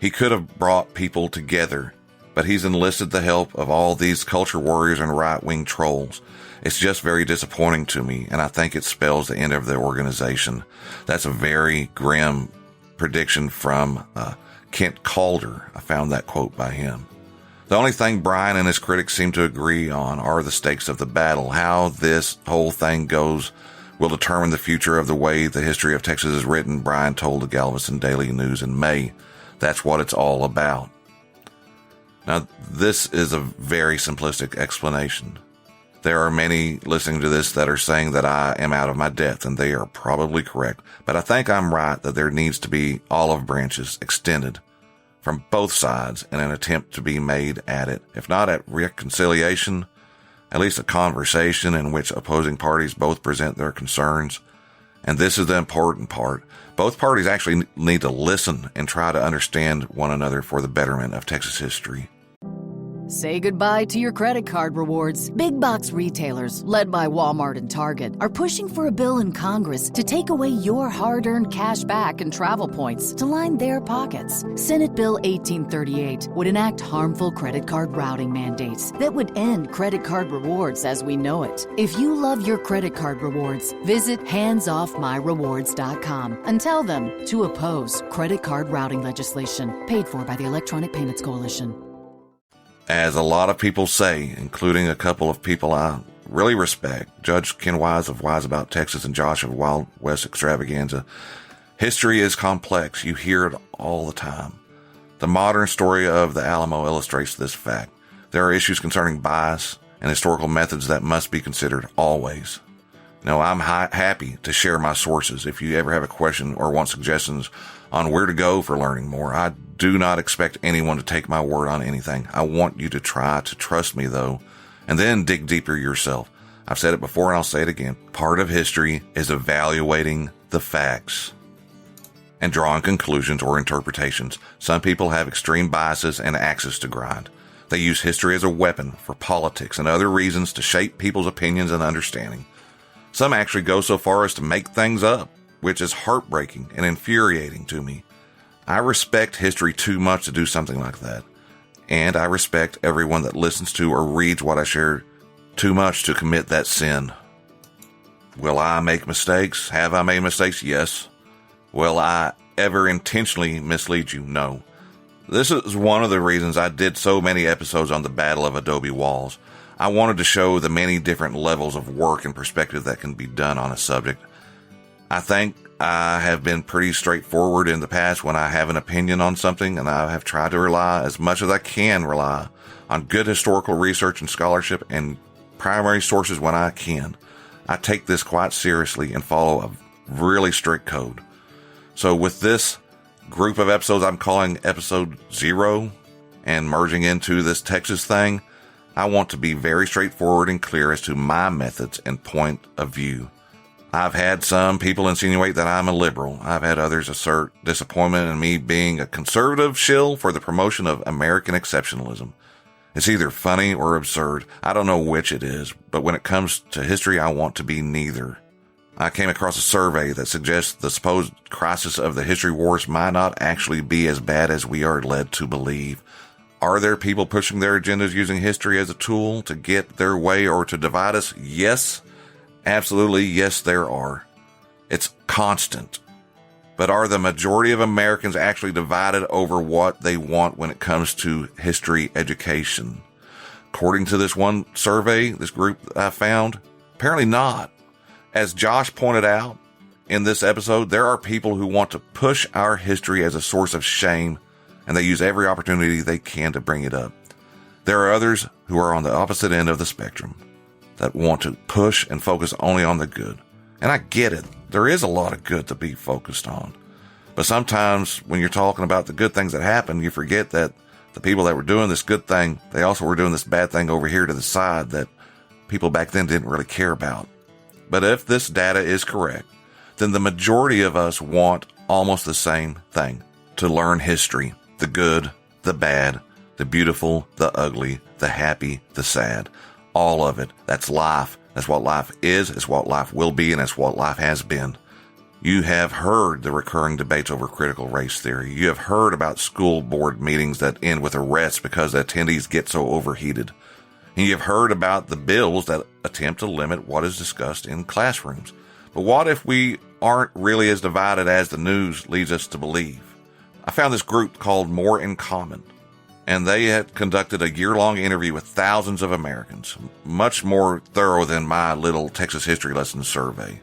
He could have brought people together, but he's enlisted the help of all these culture warriors and right-wing trolls. It's just very disappointing to me, and I think it spells the end of the organization. That's a very grim prediction from Kent Calder. I found that quote by him. The only thing Brian and his critics seem to agree on are the stakes of the battle. How this whole thing goes will determine the future of the way the history of Texas is written, Brian told the Galveston Daily News in May. That's what it's all about. Now, this is a very simplistic explanation. There are many listening to this that are saying that I am out of my depth, and they are probably correct. But I think I'm right that there needs to be olive branches extended from both sides in an attempt to be made at it, if not at reconciliation, at least a conversation in which opposing parties both present their concerns. And this is the important part. Both parties actually need to listen and try to understand one another for the betterment of Texas history. Say goodbye to your credit card rewards. Big box retailers, led by Walmart and Target, are pushing for a bill in Congress to take away your hard-earned cash back and travel points to line their pockets. Senate Bill 1838 would enact harmful credit card routing mandates that would end credit card rewards as we know it. If you love your credit card rewards, visit handsoffmyrewards.com and tell them to oppose credit card routing legislation paid for by the Electronic Payments Coalition. As a lot of people say, including a couple of people I really respect, Judge Ken Wise of Wise About Texas and Josh of Wild West Extravaganza, history is complex. You hear it all the time. The modern story of the Alamo illustrates this fact. There are issues concerning bias and historical methods that must be considered always. Now, I'm happy to share my sources if you ever have a question or want suggestions on where to go for learning more. I do not expect anyone to take my word on anything. I want you to try to trust me, though, and then dig deeper yourself. I've said it before and I'll say it again. Part of history is evaluating the facts and drawing conclusions or interpretations. Some people have extreme biases and axes to grind. They use history as a weapon for politics and other reasons to shape people's opinions and understanding. Some actually go so far as to make things up, which is heartbreaking and infuriating to me. I respect history too much to do something like that. And I respect everyone that listens to or reads what I share too much to commit that sin. Will I make mistakes? Have I made mistakes? Yes. Will I ever intentionally mislead you? No. This is one of the reasons I did so many episodes on the Battle of Adobe Walls. I wanted to show the many different levels of work and perspective that can be done on a subject. I think I have been pretty straightforward in the past when I have an opinion on something, and I have tried to rely as much as I can rely on good historical research and scholarship and primary sources when I can. I take this quite seriously and follow a really strict code. So with this group of episodes I'm calling episode 0 and merging into this Texas thing, I want to be very straightforward and clear as to my methods and point of view. I've had some people insinuate that I'm a liberal. I've had others assert disappointment in me being a conservative shill for the promotion of American exceptionalism. It's either funny or absurd. I don't know which it is, but when it comes to history, I want to be neither. I came across a survey that suggests the supposed crisis of the history wars might not actually be as bad as we are led to believe. Are there people pushing their agendas using history as a tool to get their way or to divide us? Yes. Absolutely, yes, there are. It's constant. But are the majority of Americans actually divided over what they want when it comes to history education? According to this one survey, this group I found, apparently not. As Josh pointed out in this episode, there are people who want to push our history as a source of shame, and they use every opportunity they can to bring it up. There are others who are on the opposite end of the spectrum that want to push and focus only on the good. And I get it. There is a lot of good to be focused on. But sometimes when you're talking about the good things that happen, you forget that the people that were doing this good thing, they also were doing this bad thing over here to the side that people back then didn't really care about. But if this data is correct, then the majority of us want almost the same thing: to learn history, the good, the bad, the beautiful, the ugly, the happy, the sad. All of it. That's life. That's what life is. It's what life will be. And it's what life has been. You have heard the recurring debates over critical race theory. You have heard about school board meetings that end with arrests because the attendees get so overheated. And you've heard about the bills that attempt to limit what is discussed in classrooms. But what if we aren't really as divided as the news leads us to believe? I found this group called More in Common, and they had conducted a year-long interview with thousands of Americans, much more thorough than my little Texas History Lesson survey.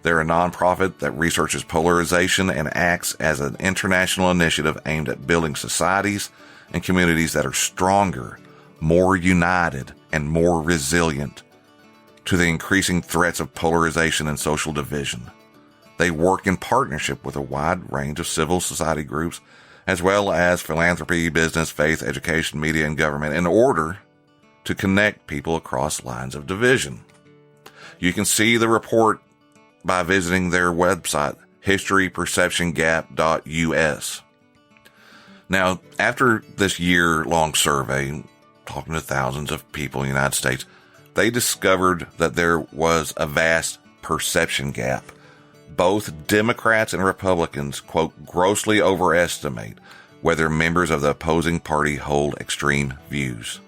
They're a nonprofit that researches polarization and acts as an international initiative aimed at building societies and communities that are stronger, more united, and more resilient to the increasing threats of polarization and social division. They work in partnership with a wide range of civil society groups, as well as philanthropy, business, faith, education, media, and government, in order to connect people across lines of division. You can see the report by visiting their website, historyperceptiongap.us. Now, after this year-long survey, talking to thousands of people in the United States, they discovered that there was a vast perception gap. Both Democrats and Republicans, quote, grossly overestimate whether members of the opposing party hold extreme views.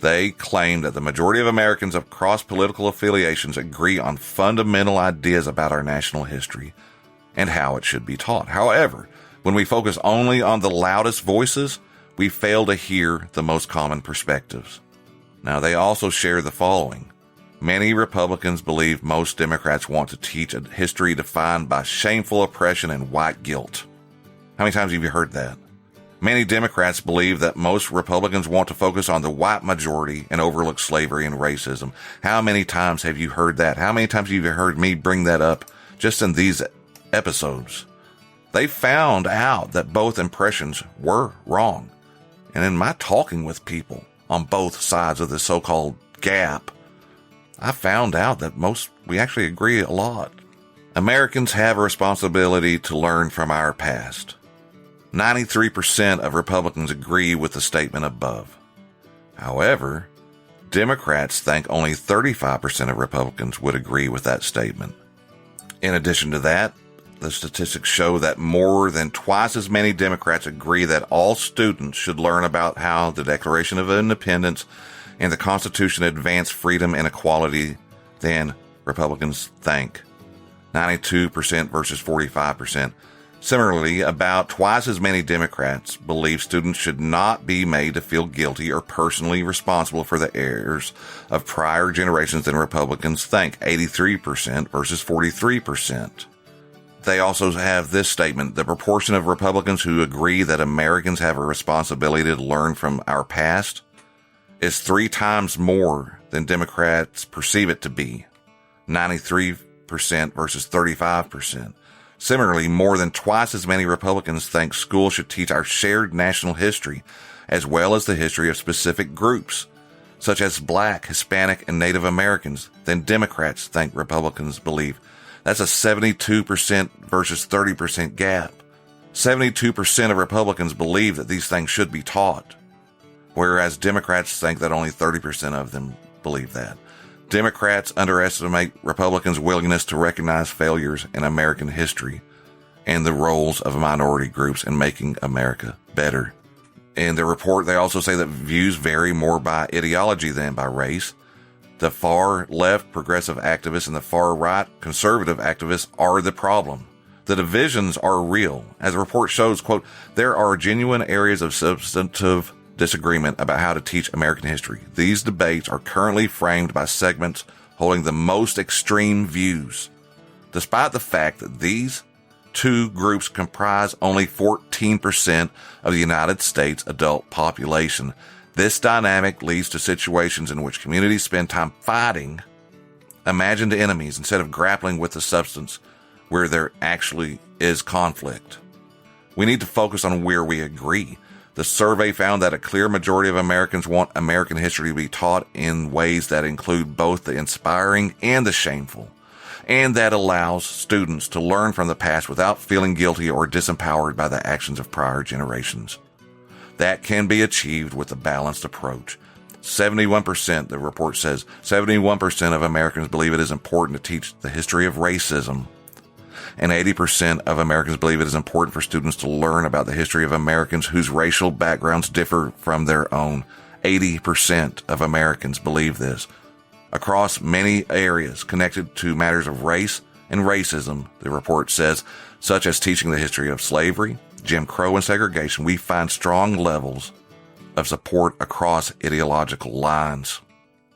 They claim that the majority of Americans across political affiliations agree on fundamental ideas about our national history and how it should be taught. However, when we focus only on the loudest voices, we fail to hear the most common perspectives. Now, they also share the following. Many Republicans believe most Democrats want to teach a history defined by shameful oppression and white guilt. How many times have you heard that? Many Democrats believe that most Republicans want to focus on the white majority and overlook slavery and racism. How many times have you heard that? How many times have you heard me bring that up just in these episodes? They found out that both impressions were wrong. And in my talking with people on both sides of the so-called gap, I found out that we actually agree a lot. Americans have a responsibility to learn from our past. 93% of Republicans agree with the statement above. However, Democrats think only 35% of Republicans would agree with that statement. In addition to that, the statistics show that more than twice as many Democrats agree that all students should learn about how the Declaration of Independence and the Constitution advance freedom and equality than Republicans think. 92% versus 45%. Similarly, about twice as many Democrats believe students should not be made to feel guilty or personally responsible for the errors of prior generations than Republicans think. 83% versus 43%. They also have this statement: the proportion of Republicans who agree that Americans have a responsibility to learn from our past is 3 times more than Democrats perceive it to be. 93% versus 35%. Similarly, more than twice as many Republicans think schools should teach our shared national history, as well as the history of specific groups, such as Black, Hispanic, and Native Americans, than Democrats think Republicans believe That's a 72% versus 30% gap. 72% of Republicans believe that these things should be taught, whereas Democrats think that only 30% of them believe that. Democrats underestimate Republicans' willingness to recognize failures in American history and the roles of minority groups in making America better. In the report, they also say that views vary more by ideology than by race. The far left progressive activists and the far right conservative activists are the problem. The divisions are real. As the report shows, quote, there are genuine areas of substantive disagreement about how to teach American history. These debates are currently framed by segments holding the most extreme views. Despite the fact that these two groups comprise only 14% of the United States adult population, this dynamic leads to situations in which communities spend time fighting imagined enemies instead of grappling with the substance where there actually is conflict. We need to focus on where we agree. The survey found that a clear majority of Americans want American history to be taught in ways that include both the inspiring and the shameful, and that allows students to learn from the past without feeling guilty or disempowered by the actions of prior generations. That can be achieved with a balanced approach. 71%, the report says, 71% of Americans believe it is important to teach the history of racism. And 80% of Americans believe it is important for students to learn about the history of Americans whose racial backgrounds differ from their own. 80% of Americans believe this. Across many areas connected to matters of race and racism, the report says, such as teaching the history of slavery, Jim Crow, and segregation, we find strong levels of support across ideological lines.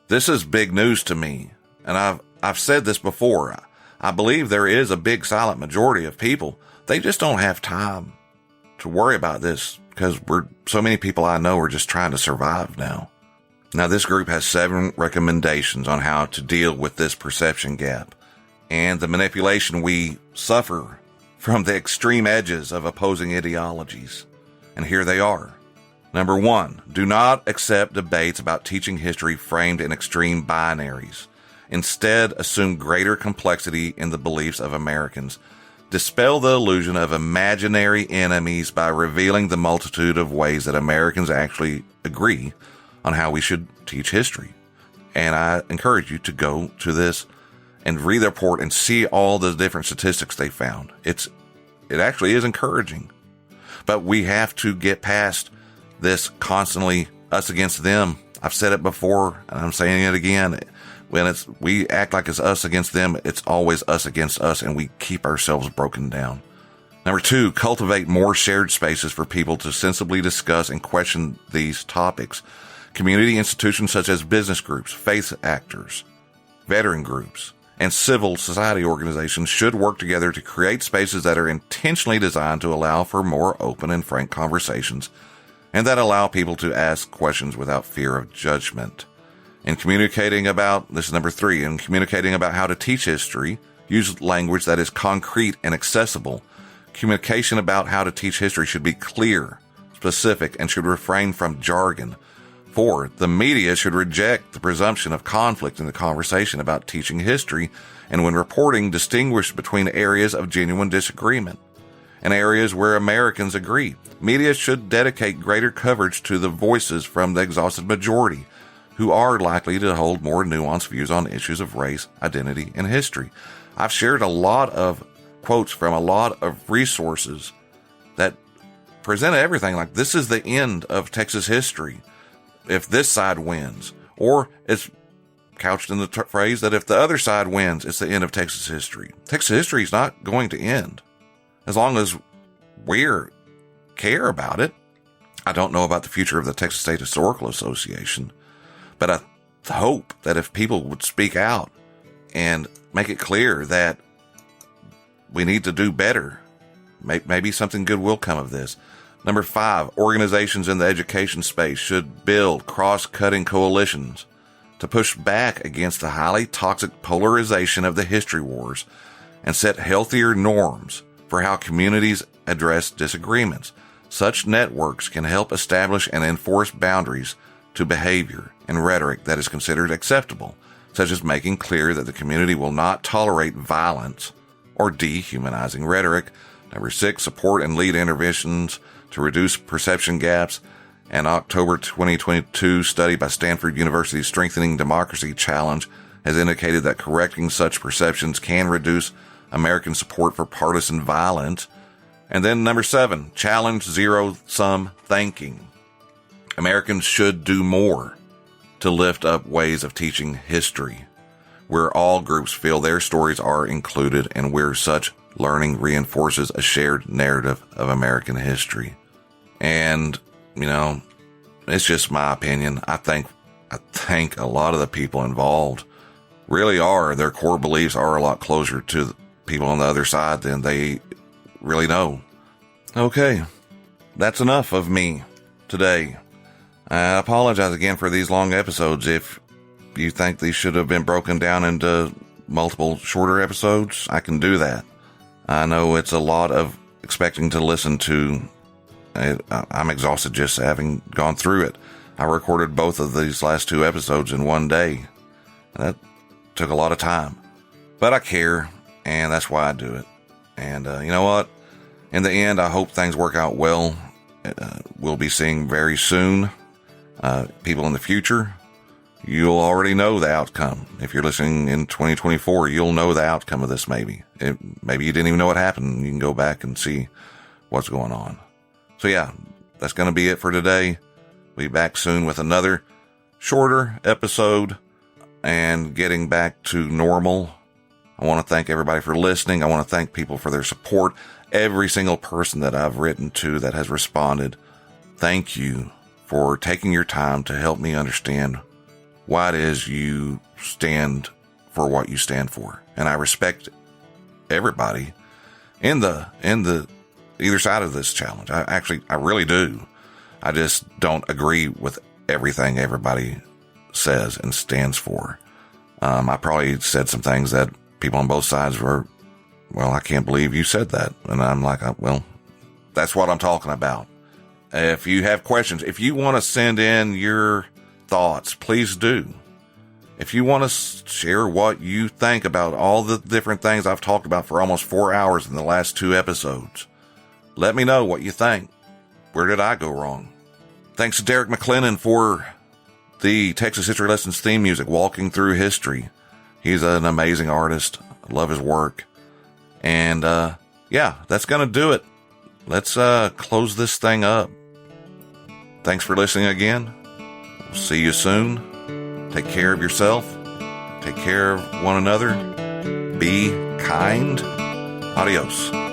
This is big news to me, and I've said this before. I believe there is a big silent majority of people. They just don't have time to worry about this because so many people I know are just trying to survive now. Now, this group has 7 recommendations on how to deal with this perception gap and the manipulation we suffer from the extreme edges of opposing ideologies. And here they are. Number 1, do not accept debates about teaching history framed in extreme binaries. Instead, assume greater complexity in the beliefs of Americans. Dispel the illusion of imaginary enemies by revealing the multitude of ways that Americans actually agree on how we should teach history. And I encourage you to go to this and read the report and see all the different statistics they found. It actually is encouraging. But we have to get past this constantly us against them. I've said it before, and I'm saying it again. When we act like it's us against them, it's always us against us, and we keep ourselves broken down. Number 2, cultivate more shared spaces for people to sensibly discuss and question these topics. Community institutions such as business groups, faith actors, veteran groups, and civil society organizations should work together to create spaces that are intentionally designed to allow for more open and frank conversations, and that allow people to ask questions without fear of judgment. In communicating about how to teach history, use language that is concrete and accessible. Communication about how to teach history should be clear, specific, and should refrain from jargon. 4, the media should reject the presumption of conflict in the conversation about teaching history, and when reporting, distinguish between areas of genuine disagreement and areas where Americans agree. Media should dedicate greater coverage to the voices from the exhausted majority, who are likely to hold more nuanced views on issues of race, identity, and history. I've shared a lot of quotes from a lot of resources that present everything like this is the end of Texas history if this side wins, or it's couched in the phrase that if the other side wins, it's the end of Texas history. Texas history is not going to end as long as we care about it. I don't know about the future of the Texas State Historical Association, but I hope that if people would speak out and make it clear that we need to do better, maybe something good will come of this. Number 5, organizations in the education space should build cross-cutting coalitions to push back against the highly toxic polarization of the history wars and set healthier norms for how communities address disagreements. Such networks can help establish and enforce boundaries to behavior and rhetoric that is considered acceptable. such as making clear that the community will not tolerate violence or dehumanizing rhetoric. Number 6, support and lead interventions to reduce perception gaps. An October 2022 study by Stanford University's Strengthening Democracy Challenge has indicated that correcting such perceptions can reduce American support for partisan violence. And then number 7, challenge zero-sum thinking. Americans should do more to lift up ways of teaching history, where all groups feel their stories are included and where such learning reinforces a shared narrative of American history. And, it's just my opinion. I think a lot of the people involved really their core beliefs are a lot closer to the people on the other side than they really know. Okay, that's enough of me today. I apologize again for these long episodes. If you think these should have been broken down into multiple shorter episodes, I can do that. I know it's a lot of expecting to listen to. I'm exhausted just having gone through it. I recorded both of these last 2 episodes in one day. And that took a lot of time. But I care, and that's why I do it. And you know what? In the end, I hope things work out well. We'll be seeing very soon people in the future. You'll already know the outcome. If you're listening in 2024, you'll know the outcome of this maybe. Maybe you didn't even know what happened. You can go back and see what's going on. So yeah, that's going to be it for today. We'll be back soon with another shorter episode and getting back to normal. I want to thank everybody for listening. I want to thank people for their support. Every single person that I've written to that has responded, thank you for taking your time to help me understand why it is you stand for what you stand for. And I respect everybody in the either side of this challenge. I really do. I just don't agree with everything everybody says and stands for. I probably said some things that people on both sides were, well, I can't believe you said that. And I'm like, well, that's what I'm talking about. If you have questions, if you want to send in your thoughts, please do. If you want to share what you think about all the different things I've talked about for almost 4 hours in the last 2 episodes, let me know what you think. Where did I go wrong? Thanks to Derek McLennan for the Texas History Lessons theme music, Walking Through History. He's an amazing artist. I love his work. And, yeah, that's going to do it. Let's close this thing up. Thanks for listening again. We'll see you soon. Take care of yourself. Take care of one another. Be kind. Adios.